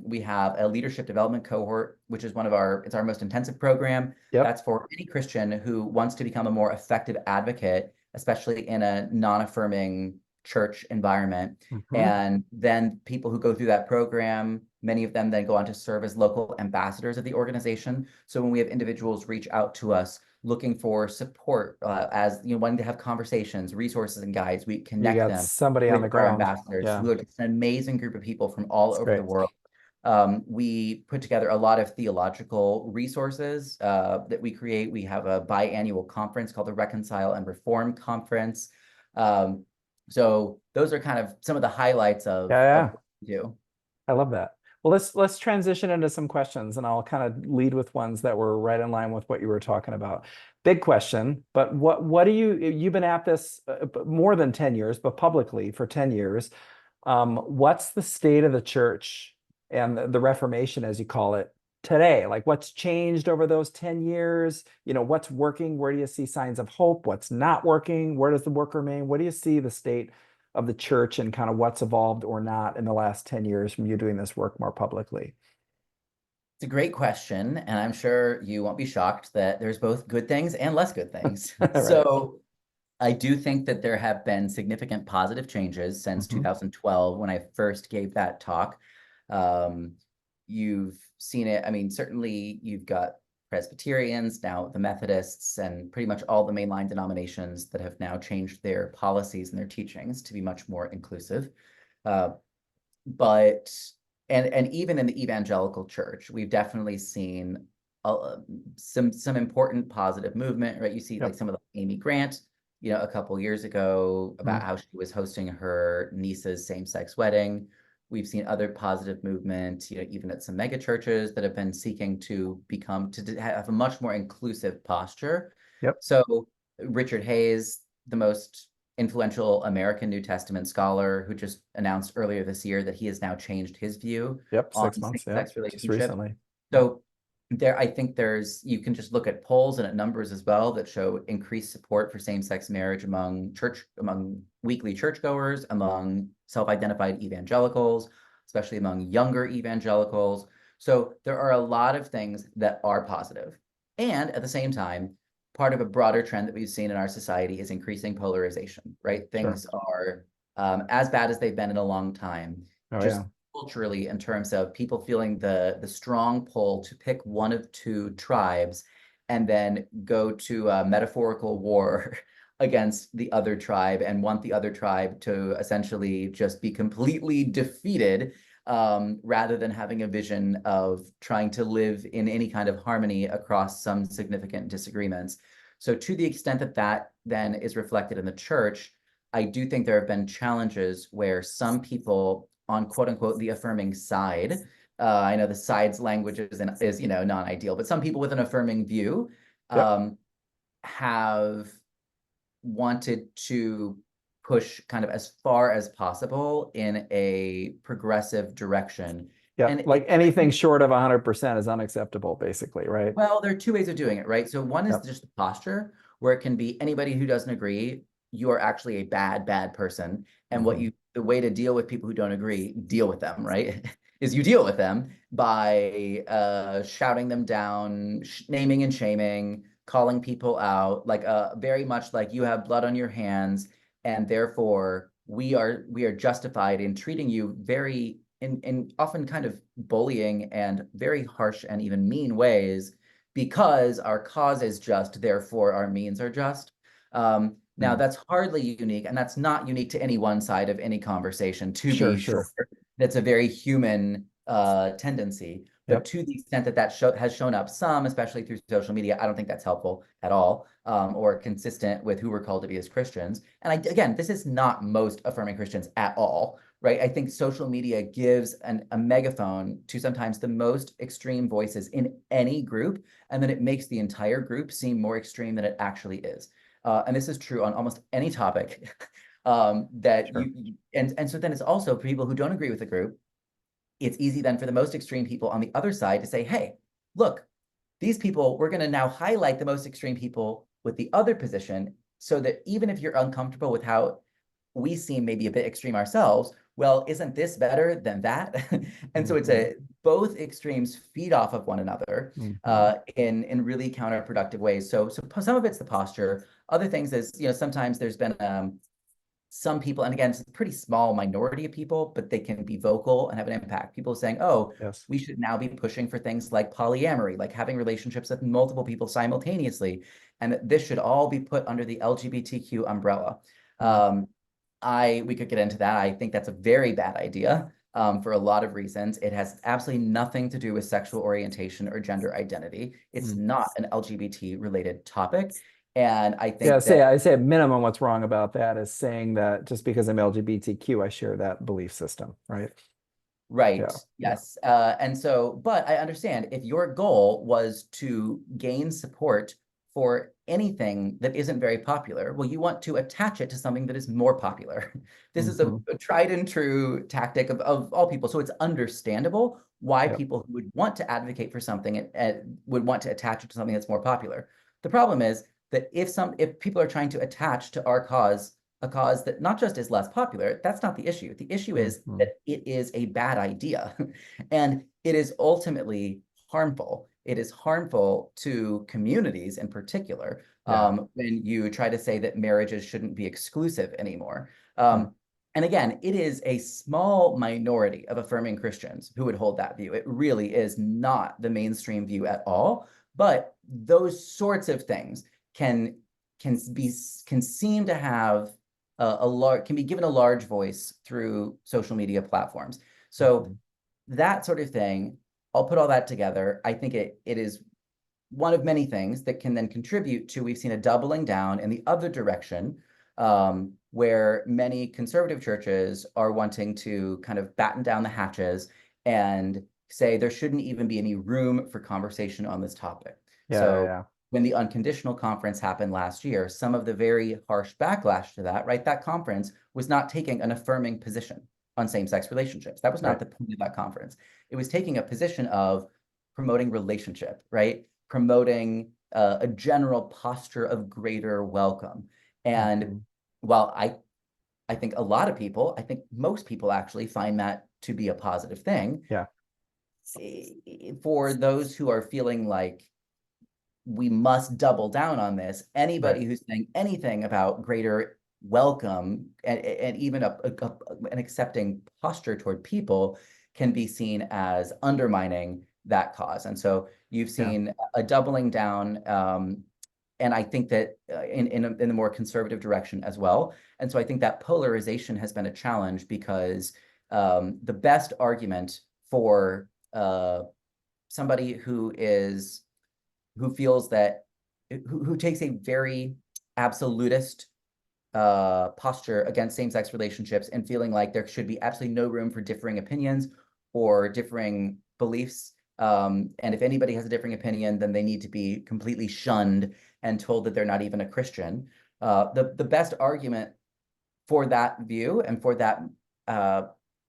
We have a leadership development cohort, which is it's our most intensive program. Yep. That's for any Christian who wants to become a more effective advocate, especially in a non-affirming church environment. Hmm. And then people who go through that program, many of them then go on to serve as local ambassadors of the organization. So when we have individuals reach out to us looking for support, as wanting to have conversations, resources, and guides, we You connect got them somebody on with the our ground. ambassadors Yeah. who are just an amazing group of people from all It's over the great. world. We put together a lot of theological resources that we create. We have a biannual conference called the Reconcile and Reform Conference. So those are kind of some of the highlights Yeah. of Yeah. what we do. I love that. Well, let's transition into some questions, and I'll kind of lead with ones that were right in line with what you were talking about. Big question, but what do you've been at this more than 10 years, but publicly for 10 years. What's the state of the church and the Reformation, as you call it, today? Like what's changed over those 10 years? What's working? Where do you see signs of hope? What's not working? Where does the work remain? What do you see the state of the church and kind of what's evolved or not in the last 10 years from you doing this work more publicly? It's a great question, and I'm sure you won't be shocked that there's both good things and less good things. Right. So I do think that there have been significant positive changes since Hmm. 2012 when I first gave that talk. Um, you've seen it. I mean, certainly you've got Presbyterians, now the Methodists, and pretty much all the mainline denominations that have now changed their policies and their teachings to be much more inclusive. Uh, but and even in the evangelical church, we've definitely seen some important positive movement, right? You see like Yep. some of the Amy Grant, a couple years ago about Mhm. how she was hosting her niece's same-sex wedding. We've seen other positive movement, even at some mega churches that have been seeking to have a much more inclusive posture. Yep. So Richard Hayes, the most influential American New Testament scholar, who just announced earlier this year that he has now changed his view Yep. on 6 months. Yep. same-sex Just relationships. recently. Yep. So I think you can just look at polls and at numbers as well that show increased support for same-sex marriage among weekly churchgoers, among self-identified evangelicals, especially among younger evangelicals. So there are a lot of things that are positive. And at the same time, part of a broader trend that we've seen in our society is increasing polarization, right? Sure. Things are as bad as they've been in a long time, Oh just yeah. culturally, in terms of people feeling the strong pull to pick one of two tribes and then go to a metaphorical war against the other tribe and want the other tribe to essentially just be completely defeated, rather than having a vision of trying to live in any kind of harmony across some significant disagreements. So to the extent that that then is reflected in the church, I do think there have been challenges where some people on quote unquote the affirming side, I know the sides language is non-ideal, but some people with an affirming view Yep. have wanted to push kind of as far as possible in a progressive direction. Yep. And Like anything short of 100% is unacceptable, basically, right? well, there are two ways of doing it, right? So one is Yep. just the posture, where it can be anybody who doesn't agree, you are actually a bad person. And Hmm. the way to deal with people who don't agree, deal with them, right? Is you deal with them by shouting them down, naming and shaming, calling people out, like very much like you have blood on your hands, and therefore we are justified in treating you very in often kind of bullying and very harsh and even mean ways because our cause is just, therefore our means are just. Now, Mm. that's hardly unique, and that's not unique to any one side of any conversation, to Sure, be sure. sure. That's a very human tendency. But Yep. to the extent that has shown up some, especially through social media, I don't think that's helpful at all, or consistent with who we're called to be as Christians. And again, this is not most affirming Christians at all, right? I think social media gives a megaphone to sometimes the most extreme voices in any group, and then it makes the entire group seem more extreme than it actually is. And this is true on almost any topic. That Sure. and so then it's also for people who don't agree with the group, it's easy then for the most extreme people on the other side to say, hey, look, these people, we're going to now highlight the most extreme people with the other position so that even if you're uncomfortable with how we seem maybe a bit extreme ourselves, well, isn't this better than that? And so it's Mhm. a both extremes feed off of one another Mhm. in really counterproductive ways. So some of it's the posture. Other things is, sometimes there's been some people, and again, it's a pretty small minority of people, but they can be vocal and have an impact. People saying, oh, Yes. we should now be pushing for things like polyamory, like having relationships with multiple people simultaneously, and that this should all be put under the LGBTQ umbrella. Mm. Um, we could get into that. I think that's a very bad idea for a lot of reasons. It has absolutely nothing to do with sexual orientation or gender identity. It's Mm. not an LGBT related topic. And I Yeah, think that I say at minimum what's wrong about that is saying that just because I'm LGBTQ, I share that belief system, right? right. Yeah. Yeah. Yes. And so, but I understand if your goal was to gain support for anything that isn't very popular, well, you want to attach it to something that is more popular. This is Hmm. a tried and true tactic of all people. So it's understandable why Yep. people who would want to advocate for something would want to attach it to something that's more popular. The problem is that if people are trying to attach to our cause a cause that not just is less popular, that's not the issue. The issue is Hmm. that it is a bad idea and it is ultimately harmful. It is harmful to communities in particular Yeah. when you try to say that marriages shouldn't be exclusive anymore. Hmm. And again, it is a small minority of affirming Christians who would hold that view. It really is not the mainstream view at all. But those sorts of things can can seem to have a large can be given a large voice through social media platforms. So Hmm. that sort of thing, I'll put all that together. I think it is one of many things that can then contribute to we've seen a doubling down in the other direction, where many conservative churches are wanting to kind of batten down the hatches and say there shouldn't even be any room for conversation on this topic. Yeah. So Yeah. when the unconditional conference happened last year, some of the very harsh backlash to that, right? That conference was not taking an affirming position on same-sex relationships. That was not Right. the point of that conference. It was taking a position of promoting relationship, right? Promoting a general posture of greater welcome. And Hmm. while I think a lot of people, I think most people actually find that to be a positive thing, Yeah. for those who are feeling like we must double down on this, Right. anybody who's saying anything about greater welcome and even an accepting posture toward people can be seen as undermining that cause. And so you've Yeah. seen a doubling down, and I think that in the more conservative direction as well. And so I think that polarization has been a challenge because the best argument for somebody who feels that who takes a very absolutist posture against same-sex relationships and feeling like there should be absolutely no room for differing opinions or differing beliefs. And if anybody has a differing opinion, then they need to be completely shunned and told that they're not even a Christian. The best argument for that view and for that uh,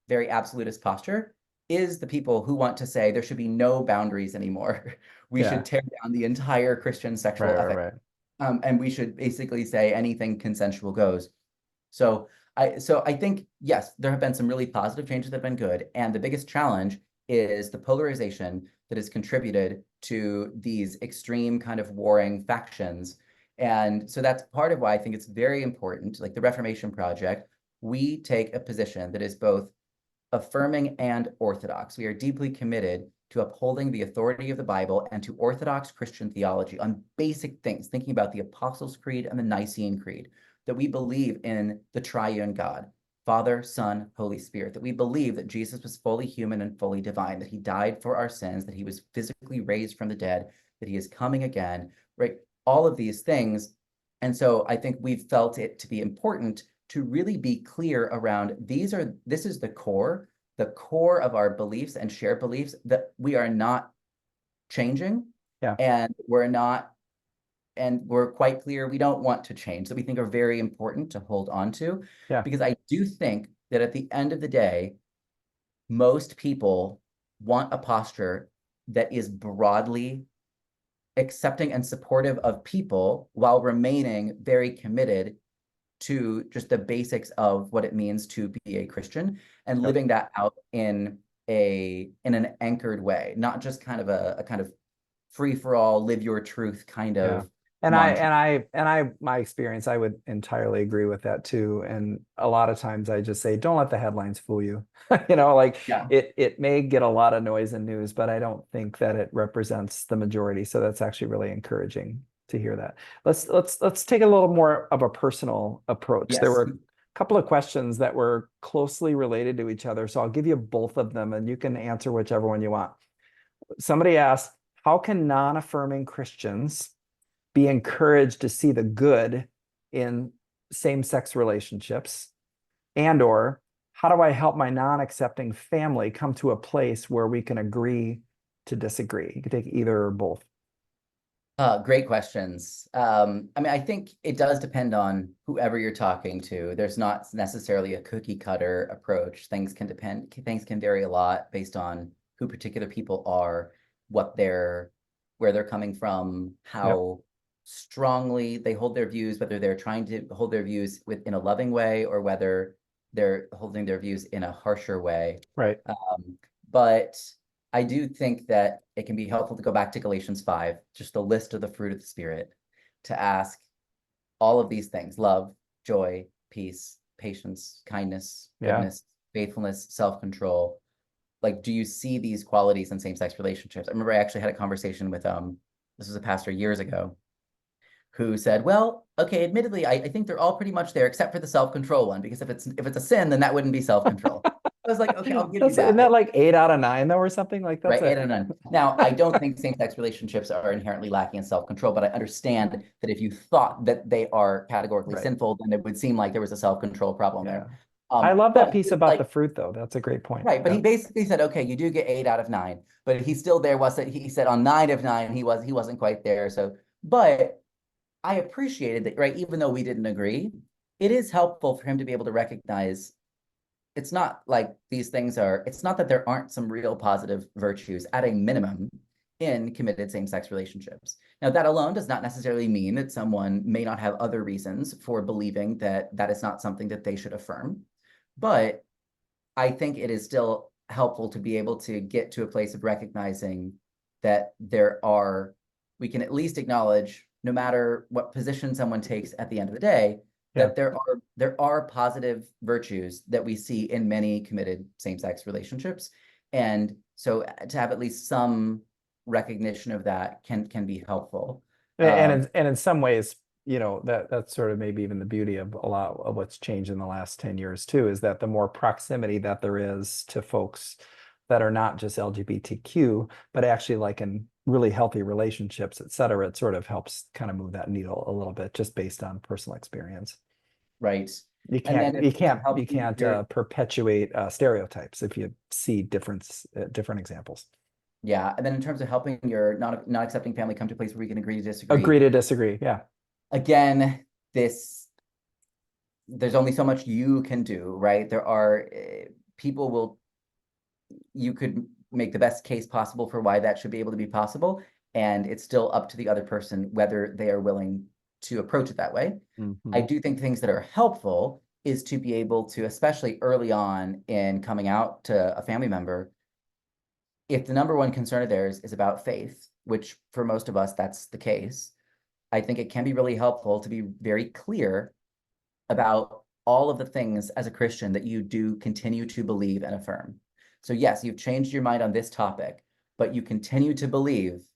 very absolutist posture is the people who want to say there should be no boundaries anymore. We Yeah. should tear down the entire Christian Right. sexual Right. ethic, Right. and we should basically say anything consensual goes. So I think yes, there have been some really positive changes that have been good, and the biggest challenge is the polarization that has contributed to these extreme kind of warring factions. And so that's part of why I think it's very important, like the Reformation Project, we take a position that is both affirming and orthodox. We are deeply committed to upholding the authority of the Bible and to Orthodox Christian theology on basic things, thinking about the Apostles' Creed and the Nicene Creed, that we believe in the triune God, Father, Son, Holy Spirit, that we believe that Jesus was fully human and fully divine, that he died for our sins, that he was physically raised from the dead, that he is coming again, right? All of these things. And so I think we've felt it to be important to really be clear around this is the core of our beliefs and shared beliefs that we are not changing Yeah. and we're not and we're quite clear we don't want to change, that we think are very important to hold on to. Yeah. Because I do think that at the end of the day, most people want a posture that is broadly accepting and supportive of people while remaining very committed to just the basics of what it means to be a Christian and living that out in an anchored way, not just kind of a kind of free for all, live your truth kind Yeah. of And mantra. my experience, I would entirely agree with that too. And a lot of times I just say, don't let the headlines fool you. Like Yeah. it may get a lot of noise and news, but I don't think that it represents the majority. So that's actually really encouraging to hear that. Let's take a little more of a personal approach. There Yes. were a couple of questions that were closely related to each other. So I'll give you both of them and you can answer whichever one you want. Somebody asked, how can non-affirming Christians be encouraged to see the good in same-sex relationships? And or how do I help my non-accepting family come to a place where we can agree to disagree? You can take either or both. Great questions. I mean, I think it does depend on whoever you're talking to. There's not necessarily a cookie cutter approach. Things can vary a lot based on who particular people are, where they're coming from, Yep. how strongly they hold their views, whether they're trying to hold their views in a loving way or whether they're holding their views in a harsher way. Right. But I do think that it can be helpful to go back to Galatians 5, just the list of the fruit of the Spirit, to ask all of these things: love, joy, peace, patience, kindness, Yeah. goodness, faithfulness, self-control. Like, do you see these qualities in same-sex relationships? I remember I actually had a conversation with this was a pastor years ago, who said, well, okay, admittedly, I think they're all pretty much there except for the self-control one, because if it's a sin, then that wouldn't be self-control. I was like, okay, I'll give you Isn't that. that like 8 out of 9 though, or something? Like that's Right, a 8 out of 9. Now, I don't think same-sex relationships are inherently lacking in self-control, but I understand that if you thought that they are categorically right. sinful, then it would seem like there was a self-control problem Yeah. there. I love that But piece about the fruit though. That's a great point. right, but Yeah. he basically said, okay, you do get 8 out of 9, but he still there was he said on 9 of 9 he wasn't quite there. So, but I appreciated that, right? Even though we didn't agree, it is helpful for him to be able to recognize it's not like it's not that there aren't some real positive virtues at a minimum in committed same-sex relationships. Now, that alone does not necessarily mean that someone may not have other reasons for believing that that is not something that they should affirm. But I think it is still helpful to be able to get to a place of recognizing that we can at least acknowledge, no matter what position someone takes at the end of the day, Yeah. that there are positive virtues that we see in many committed same-sex relationships. And so to have at least some recognition of that can be helpful. And in some ways, that's sort of maybe even the beauty of a lot of what's changed in the last 10 years too, is that the more proximity that there is to folks that are not just LGBTQ, but actually like in really healthy relationships, et cetera, it sort of helps kind of move that needle a little bit just based on personal experience. Right. You And can't then you in terms of can't you helping can't your perpetuate stereotypes if you see different examples. Yeah, and then in terms of helping your not accepting family come to a place where we can agree to Agree disagree, to disagree. Yeah. again, there's only so much you can do, right? There are people will you could make the best case possible for why that should be able to be possible, and it's still up to the other person whether they are willing to approach it that way. I Mhm. do think things that are helpful is to be able to, especially early on in coming out to a family member, if the number one concern of theirs is about faith, which for most of us, that's the case, I think it can be really helpful to be very clear about all of the things as a Christian that you do continue to believe and affirm. So yes, you've changed your mind on this topic, but you continue to believe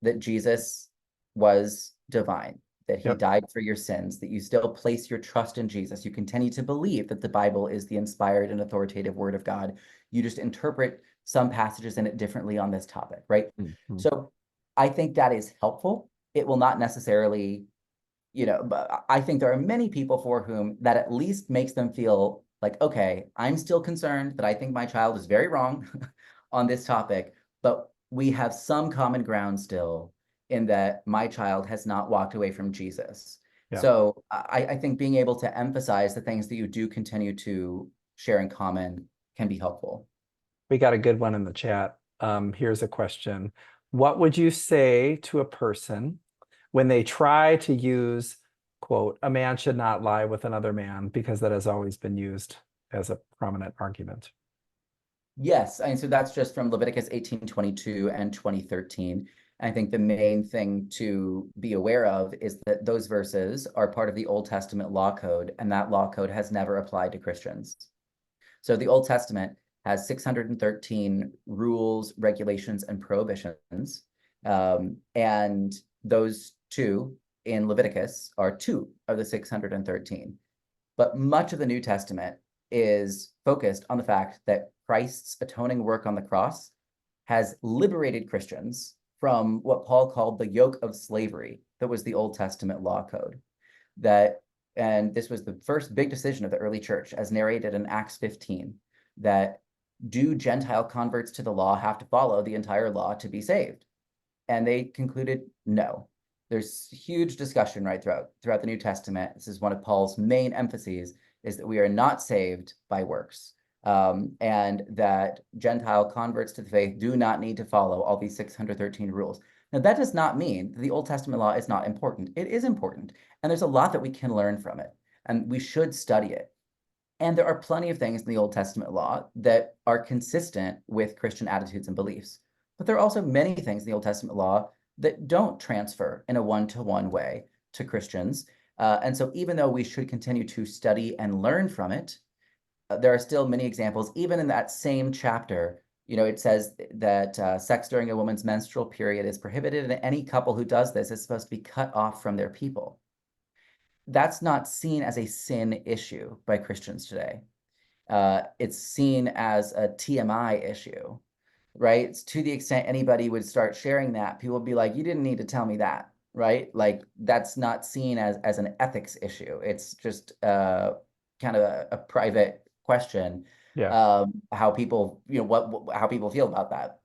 that Jesus was divine, that he Yep. died for your sins, that you still place your trust in Jesus. You continue to believe that the Bible is the inspired and authoritative word of God. You just interpret some passages in it differently on this topic, right? Mhm. So I think that is helpful. It will not necessarily, but I think there are many people for whom that at least makes them feel like, okay, I'm still concerned that I think my child is very wrong on this topic, but we have some common ground still. in that my child has not walked away from Jesus. Yeah. So I think being able to emphasize the things that you do continue to share in common can be helpful. We got a good one in the chat. Here's a question. What would you say to a person when they try to use, quote, a man should not lie with another man, because that has always been used as a prominent argument? Yes, and so that's just from Leviticus 18:22 and 20:13. I think the main thing to be aware of is that those verses are part of the Old Testament law code, and that law code has never applied to Christians. So the Old Testament has 613 rules, regulations, and prohibitions. And those two in Leviticus are two of the 613. But much of the New Testament is focused on the fact that Christ's atoning work on the cross has liberated Christians from what Paul called the yoke of slavery that was the Old Testament law code. And this was the first big decision of the early church, as narrated in Acts 15, that do Gentile converts to the law have to follow the entire law to be saved? And they concluded no. There's huge discussion right throughout the New Testament. This is one of Paul's main emphases, is that we are not saved by works, and that Gentile converts to the faith do not need to follow all these 613 rules. Now, that does not mean that the Old Testament law is not important. It is important, and there's a lot that we can learn from it, and we should study it. And there are plenty of things in the Old Testament law that are consistent with Christian attitudes and beliefs. But there are also many things in the Old Testament law that don't transfer in a one-to-one way to Christians. And so even though we should continue to study and learn from it, there are still many examples. Even in that same chapter, it says that sex during a woman's menstrual period is prohibited, and any couple who does this is supposed to be cut off from their people. That's not seen as a sin issue by Christians today. It's seen as a TMI issue, right? It's to the extent anybody would start sharing that, people would be like, you didn't need to tell me that, right? Like, that's not seen as an ethics issue. It's just kind of a private question, Yeah. how people, how people feel about that.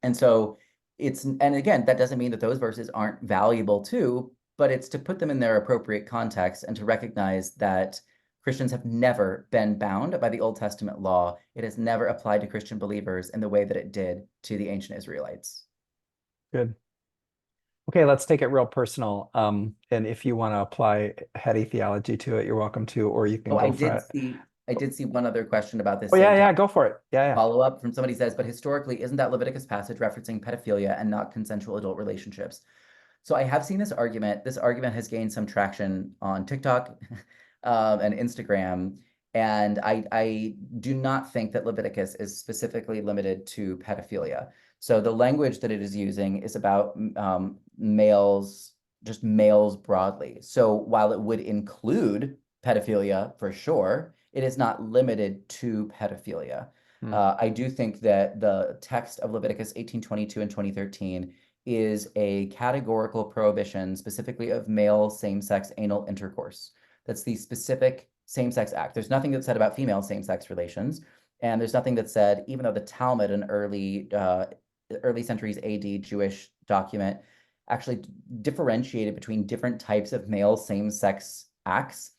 And so and again, that doesn't mean that those verses aren't valuable too, but it's to put them in their appropriate context and to recognize that Christians have never been bound by the Old Testament law. It has never applied to Christian believers in the way that it did to the ancient Israelites. Good. Okay, let's take it real personal. And if you want to apply heady theology to it, you're welcome to, or you can Oh, go for it. I did see one other question about this Oh yeah, same yeah, topic. go for it. Yeah, yeah. Follow up from somebody says, but historically, isn't that Leviticus passage referencing pedophilia and not consensual adult relationships? So I have seen this argument. This argument has gained some traction on TikTok and Instagram. And I do not think that Leviticus is specifically limited to pedophilia. So the language that it is using is about males, just males broadly. So while it would include pedophilia for sure, it is not limited to pedophilia. Hmm. I do think that the text of Leviticus 18:22 and 20:13 is a categorical prohibition specifically of male same-sex anal intercourse. That's the specific same-sex act. There's nothing that's said about female same-sex relations, and there's nothing that's said, even though the Talmud, an early centuries AD Jewish document, actually differentiated between different types of male same-sex acts.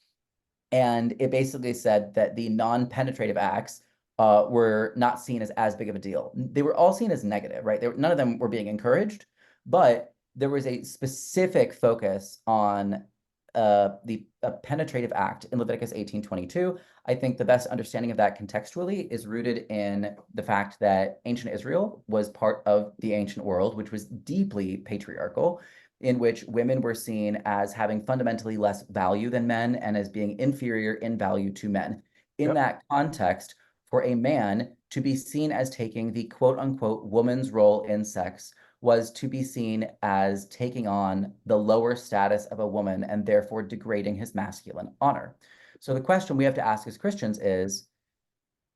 And it basically said that the non-penetrative acts were not seen as big of a deal. They were all seen as negative, right? None of them were being encouraged, but there was a specific focus on the penetrative act in Leviticus 18:22. I think the best understanding of that contextually is rooted in the fact that ancient Israel was part of the ancient world, which was deeply patriarchal, in which women were seen as having fundamentally less value than men and as being inferior in value to men. In Yep. that context, for a man to be seen as taking the quote unquote woman's role in sex was to be seen as taking on the lower status of a woman and therefore degrading his masculine honor. So the question we have to ask as Christians is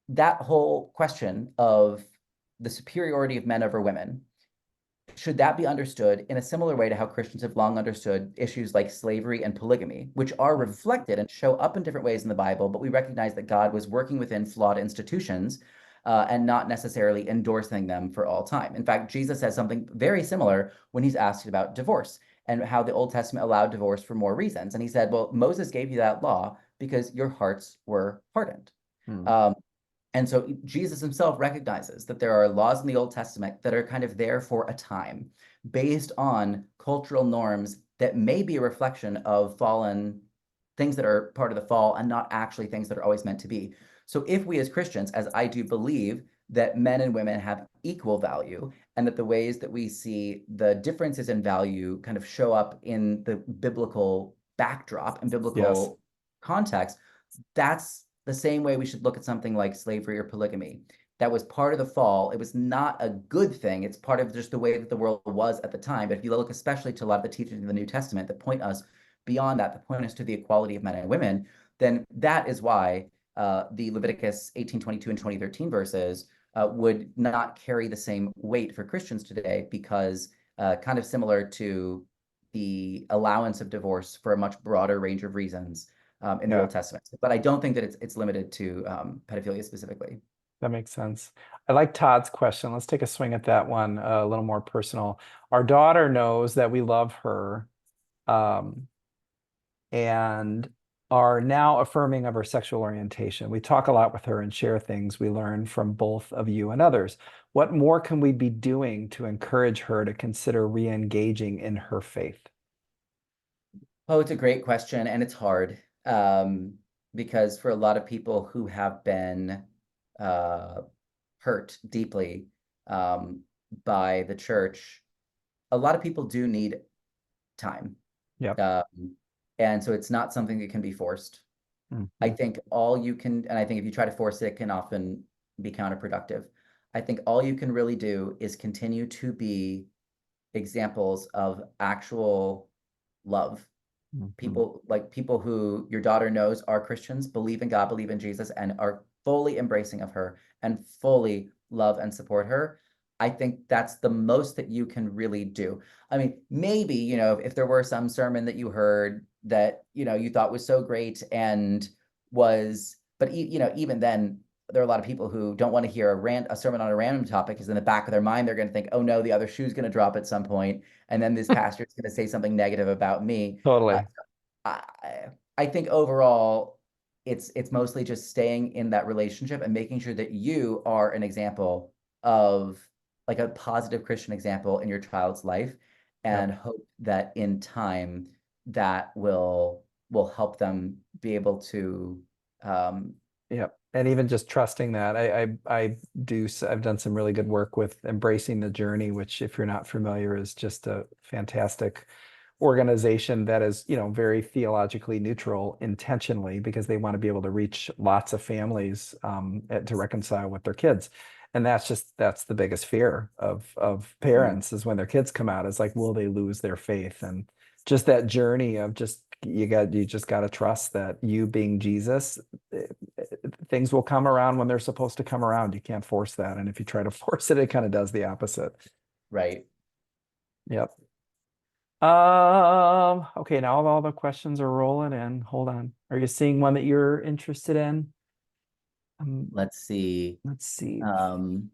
that whole question of the superiority of men over women, should that be understood in a similar way to how Christians have long understood issues like slavery and polygamy, which are Hmm. reflected and show up in different ways in the Bible, but we recognize that God was working within flawed institutions. and not necessarily endorsing them for all time. In fact, Jesus says something very similar when he's asked about divorce and how the Old Testament allowed divorce for more reasons. And he said, well, Moses gave you that law because your hearts were hardened. Hmm. And so Jesus himself recognizes that there are laws in the Old Testament that are kind of there for a time based on cultural norms that may be a reflection of fallen things that are part of the fall and not actually things that are always meant to be. So if we as Christians, as I do believe that men and women have equal value and that the ways that we see the differences in value kind of show up in the biblical backdrop and Yes. biblical context, that's the same way we should look at something like slavery or polygamy. That was part of the fall. It was not a good thing. It's part of just the way that the world was at the time. But if you look especially to a lot of the teachings in the New Testament that point us beyond that, that point us to the equality of men and women, then that is why the Leviticus 18:22 and 20:13 verses would not carry the same weight for Christians today, because kind of similar to the allowance of divorce for a much broader range of reasons in the Yeah, Old Testament. But I don't think that it's limited to pedophilia specifically. that makes sense. I like Todd's question. Let's take a swing at that one, a little more personal. Our daughter knows that we love her, um, and are now affirming of her sexual orientation. We talk a lot with her and share things we learn from both of you and others. What more can we be doing to encourage her to consider re-engaging in her faith? Oh, it's a great question, and it's hard because for a lot of people who have been uh, hurt deeply um, by the church, a lot of people do need time. Yep. Um, and so it's not something that can be forced. I Mhm. think all you can, and I think if you try to force it, it can often be counterproductive. I think all you can really do is continue to be examples of actual love. Mhm. People who your daughter knows are Christians, believe in God, believe in Jesus, and are fully embracing of her and fully love and support her. I think that's the most that you can really do. I mean, maybe, if there were some sermon that you heard that, you thought was so great and but even then, there are a lot of people who don't want to hear a sermon on a random topic, because in the back of their mind, they're going to think, oh no, the other shoe's going to drop at some point, and then this pastor is going to say something negative about me. Uh, Totally. I I think overall, it's mostly just staying in that relationship and making sure that you are an example of, like, a positive Christian example in your child's life, Yep. and hope that in time that will help them be able to um, Yep. And even just trusting that. I've done some really good work with Embracing the Journey, which, if you're not familiar, is just a fantastic organization that is, very theologically neutral intentionally, because they want to be able to reach lots of families, to reconcile with their kids. And that's the biggest fear of mm, parents, is when their kids come out, is like, will they lose their faith? And just that journey of just, you just got to trust that, you being Jesus, eh, things will come around when they're supposed to come around. You can't force that. And if you try to force it, it kind of does the opposite. right. Yep. Okay, now all the questions are rolling in. Hold on. Are you seeing one that you're interested in? Um, Let's see. let's see. Um,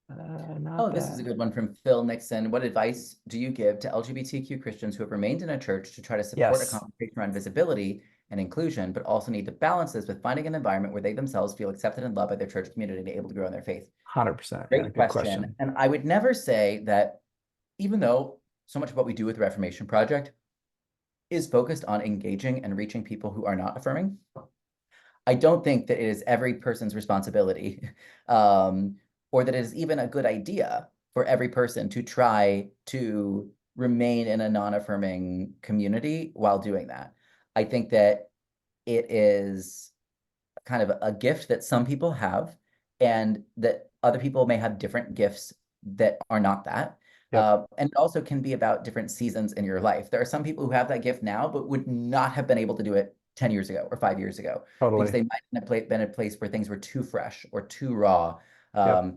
Not Oh, this is a that. good one from Phil Nixon. What advice do you give to LGBTQ Christians who have remained in a church to try to support a Yes, conversation around visibility and inclusion, but also need to balance this with finding an environment where they themselves feel accepted and loved by their church community and able to grow in their faith? 100%. Yeah, Great good question. question. And I would never say that, even though so much of what we do with the Reformation Project is focused on engaging and reaching people who are not affirming, I don't think that it is every person's responsibility, um, or that it is even a good idea for every person to try to remain in a non-affirming community while doing that. I think that it is kind of a gift that some people have, and that other people may have different gifts that are not that. Yep, And it also can be about different seasons in your life. There are some people who have that gift now, but would not have been able to do it 10 years ago or 5 years ago, because totally. they might have been in a place where things were too fresh or too raw. Yep,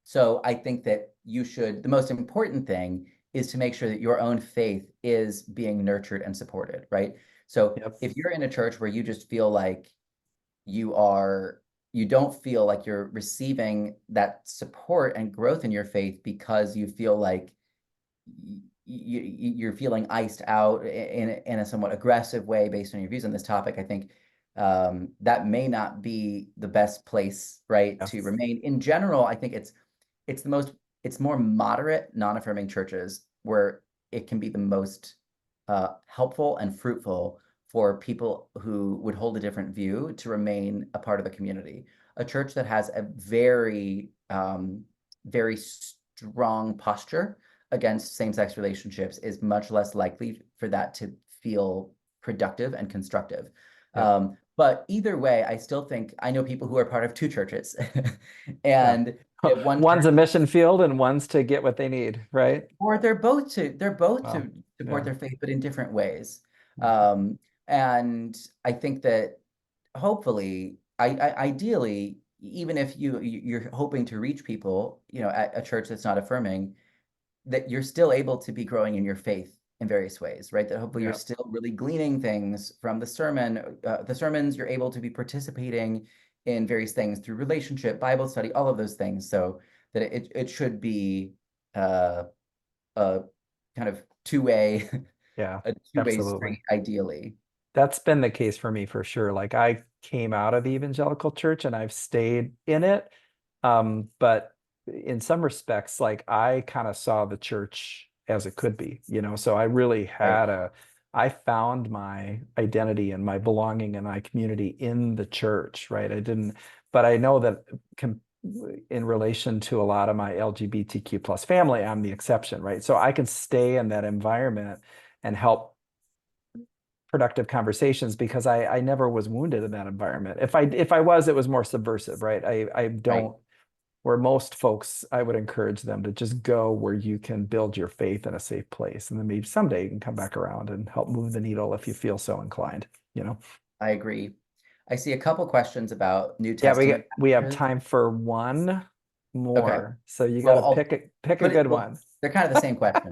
So I think that the most important thing is to make sure that your own faith is being nurtured and supported, right? So yep, if you're in a church where you just feel like you are you don't feel like you're receiving that support and growth in your faith because you feel like you're feeling iced out in a somewhat aggressive way based on your views on this topic. I think that may not be the best place, right, to Yes. remain. In general, I think it's more moderate, non-affirming churches where it can be the most helpful and fruitful for people who would hold a different view to remain a part of the community. A church that has a very strong posture against same-sex relationships is much less likely for that to feel productive and constructive. Yep. But either way, I still think I know people who are part of two churches, Yeah. and if one One's church, a mission field and one's to get what they need, right? or they're both Well, to support yeah. their faith, but in different ways. Mhm. Um, and I think that hopefully, ideally, even if you're hoping to reach people, at a church that's not affirming, that you're still able to be growing in your faith in various ways, right? That hopefully you're Yeah. still really gleaning things from the sermons, you're able to be participating in various things through relationship, Bible study, all of those things. So that it should be uh, a kind of two-way, Yeah. a two-way Absolutely. street, ideally. That's been the case for me for sure. Like I came out of the evangelical church and I've stayed in it. But in some respects, like I kind of saw the church as it could be, so I really Right. I found my identity and my belonging and my community in the church, right? But I know that com in relation to a lot of my LGBTQ plus family, I'm the exception, right? So I can stay in that environment and help productive conversations because I never was wounded in that environment. If I was, it was more subversive, right? I Right. don't where most folks, I would encourage them to just go where you can build your faith in a safe place. And then maybe someday you can come back around and help move the needle if you feel so inclined. I agree. I see a couple questions about New Yeah, Testament we have passages. time for one Okay. more. So you got Well, to I'll pick a put it, good well, one. they're kind of the same question.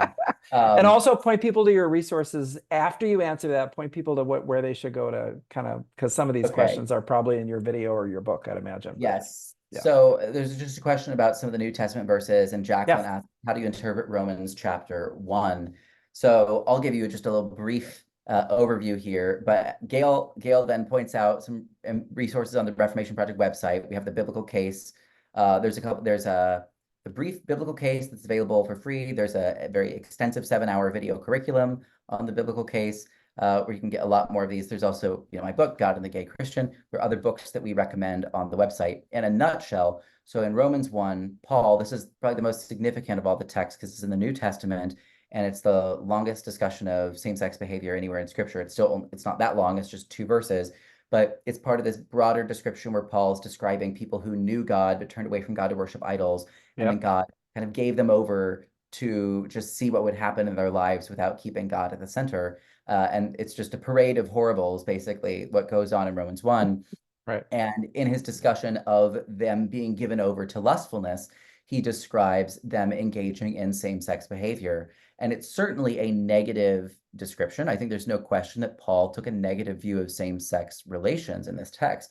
And Um, also point people to your resources after you answer that, point people to where they should go to kind of because some of these okay. questions are probably in your video or your book, I'd imagine. But Yes. yeah. So there's just a question about some of the New Testament verses, and Jacqueline Yeah. asked, how do you interpret Romans chapter 1? So I'll give you just a little brief overview here, but Gail then points out some resources on the Reformation Project website. We have the biblical case. There's a brief biblical case that's available for free. There's a very extensive 7-hour video curriculum on the biblical case. Where you can get a lot more of these. There's also, my book, God and the Gay Christian. There are other books that we recommend on the website. In a nutshell, so in Romans 1, Paul, this is probably the most significant of all the texts because it's in the New Testament, and it's the longest discussion of same-sex behavior anywhere in Scripture. It's not that long, it's just 2 verses, but it's part of this broader description where Paul is describing people who knew God but turned away from God to worship idols, and then Yep. God kind of gave them over to just see what would happen in their lives without keeping God at the center. And it's just a parade of horribles, basically, what goes on in Romans 1. Right. And in his discussion of them being given over to lustfulness, he describes them engaging in same-sex behavior. And it's certainly a negative description. I think there's no question that Paul took a negative view of same-sex relations in this text.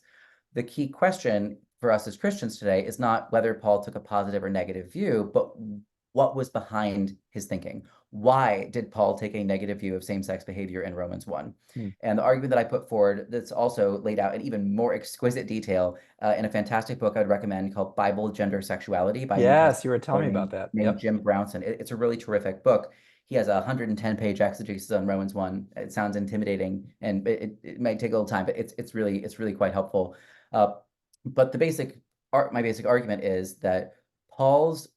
The key question for us as Christians today is not whether Paul took a positive or negative view, but what was behind his thinking. Why did Paul take a negative view of same-sex behavior in Romans 1? Hmm. And the argument that I put forward that's also laid out in even more exquisite detail in a fantastic book I would recommend called Bible, Gender, Sexuality by a New Yes, Testament you were telling me about historian that. named Yep. Jim Brownson. It's a really terrific book. He has a 110-page exegesis on Romans 1. It sounds intimidating and it might take a little time, but it's really quite helpful. But my basic argument is that Paul's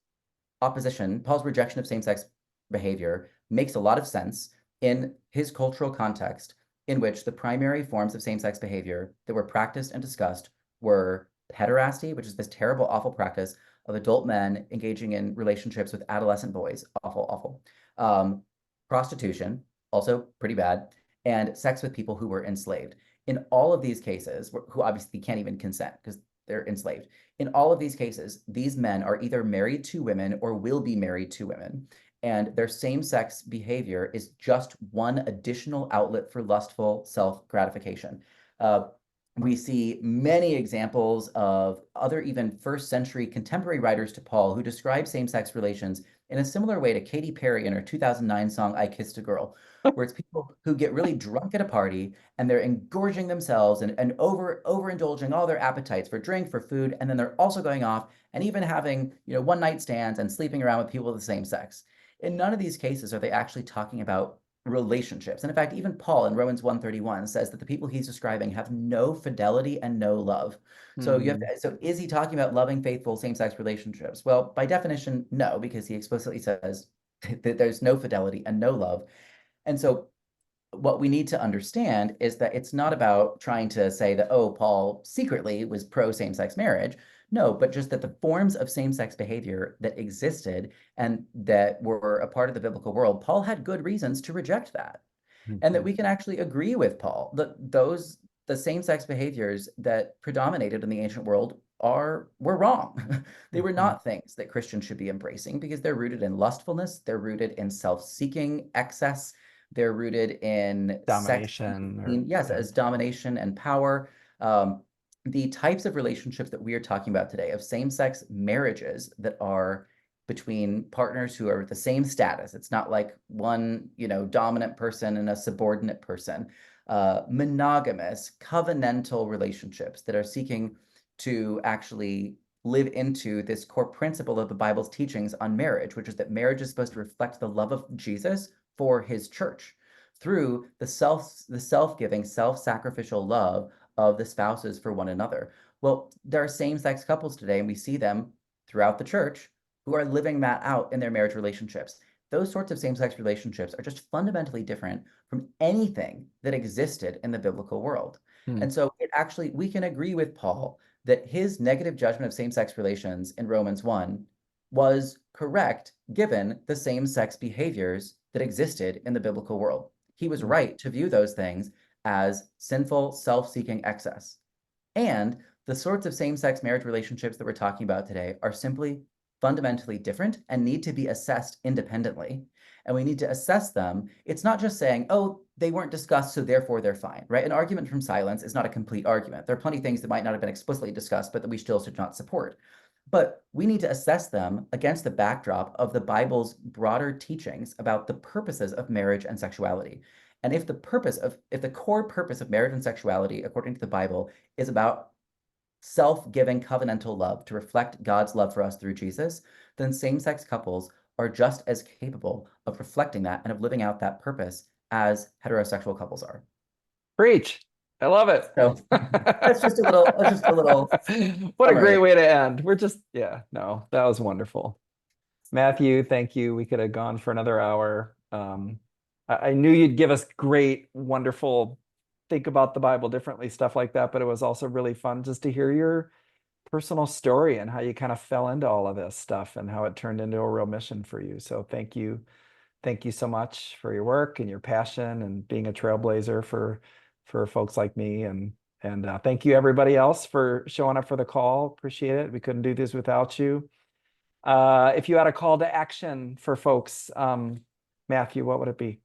Paul's rejection of same-sex behavior makes a lot of sense in his cultural context, in which the primary forms of same-sex behavior that were practiced and discussed were pederasty, which is this terrible, awful practice of adult men engaging in relationships with adolescent boys, awful, awful. Prostitution, also pretty bad, and sex with people who were enslaved. In all of these cases, who obviously can't even consent because they're enslaved. In all of these cases, these men are either married to women or will be married to women. And their same-sex behavior is just one additional outlet for lustful self-gratification. We see many examples of other even first century contemporary writers to Paul who describe same-sex relations in a similar way to Katy Perry in her 2009 song I Kissed a Girl, where it's people who get really drunk at a party and they're engorging themselves and overindulging all their appetites for drink, for food, and then they're also going off and even having, one night stands and sleeping around with people of the same sex. In none of these cases are they actually talking about relationships. And in fact, even Paul in Romans 1:31 says that the people he's describing have no fidelity and no love. So Hmm. so is he talking about loving, faithful, same-sex relationships? Well, by definition, no, because he explicitly says that there's no fidelity and no love. And so what we need to understand is that it's not about trying to say that, oh, Paul secretly was pro same-sex marriage. No, but just that the forms of same-sex behavior that existed and that were a part of the biblical world, Paul had good reasons to reject that. And that Mhm. we can actually agree with Paul that the same-sex behaviors that predominated in the ancient world were wrong. They were Mhm. not things that Christians should be embracing because they're rooted in lustfulness, they're rooted in self-seeking excess, they're rooted in sex, Domination or yes, yeah. as domination and power. Um, the types of relationships that we are talking about today, of same-sex marriages that are between partners who are the same status. It's not like one, dominant person and a subordinate person. Monogamous, covenantal relationships that are seeking to actually live into this core principle of the Bible's teachings on marriage, which is that marriage is supposed to reflect the love of Jesus for his church through the self-giving, self-sacrificial love of the spouses for one another. Well, there are same-sex couples today, and we see them throughout the church who are living that out in their marriage relationships. Those sorts of same-sex relationships are just fundamentally different from anything that existed in the biblical world. Hmm. And so we can agree with Paul that his negative judgment of same-sex relations in Romans 1 was correct given the same-sex behaviors that existed in the biblical world. He was Hmm. right to view those things as sinful, self-seeking excess. And the sorts of same-sex marriage relationships that we're talking about today are simply fundamentally different and need to be assessed independently. And we need to assess them. It's not just saying, oh, they weren't discussed, so therefore they're fine, right? An argument from silence is not a complete argument. There are plenty of things that might not have been explicitly discussed, but that we still should not support. But we need to assess them against the backdrop of the Bible's broader teachings about the purposes of marriage and sexuality. And if the core purpose of marriage and sexuality, according to the Bible, is about self-giving covenantal love to reflect God's love for us through Jesus, then same-sex couples are just as capable of reflecting that and of living out that purpose as heterosexual couples are. Preach. I love it. So that's just a little What a great summary. way to end. We're just, yeah, no, that was wonderful. Matthew, thank you. We could have gone for another hour. I knew you'd give us great, wonderful, think about the Bible differently, stuff like that, but it was also really fun just to hear your personal story and how you kind of fell into all of this stuff and how it turned into a real mission for you. So thank you. Thank you so much for your work and your passion and being a trailblazer for folks like me. And thank you everybody else for showing up for the call. Appreciate it. We couldn't do this without you. If you had a call to action for folks, Matthew, what would it be?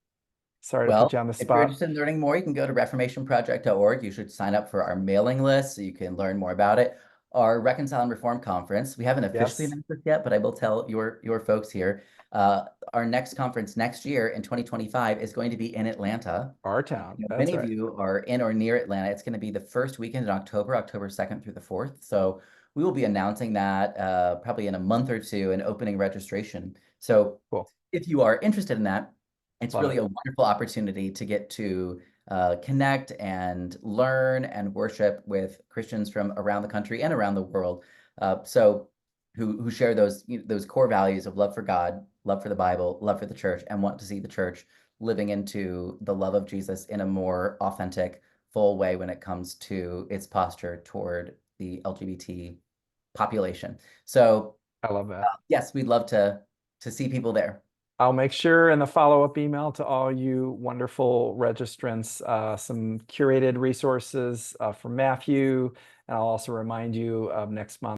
Sorry to put Well, you on the if you're spot. interested in learning more, you can go to reformationproject.org. You should sign up for our mailing list so you can learn more about it. Our Reconcile and Reform Conference, we haven't officially Yes, announced this yet, but I will tell your folks here. Our next conference next year in 2025 is going to be in Atlanta. our town. That's Many of right. you are in or near Atlanta. It's going to be the first weekend in October, October 2nd through the 4th. So we will be announcing that probably in a month or two and opening registration. So Cool. if you are interested in that, it's Love really it. a wonderful opportunity to get to connect and learn and worship with Christians from around the country and around the world. So who share those core values of love for God, love for the Bible, love for the church, and want to see the church living into the love of Jesus in a more authentic, full way when it comes to its posture toward the LGBT population. So I love that. yes, we'd love to see people there. I'll make sure in the follow-up email to all you wonderful registrants, some curated resources from Matthew. And I'll also remind you of next month.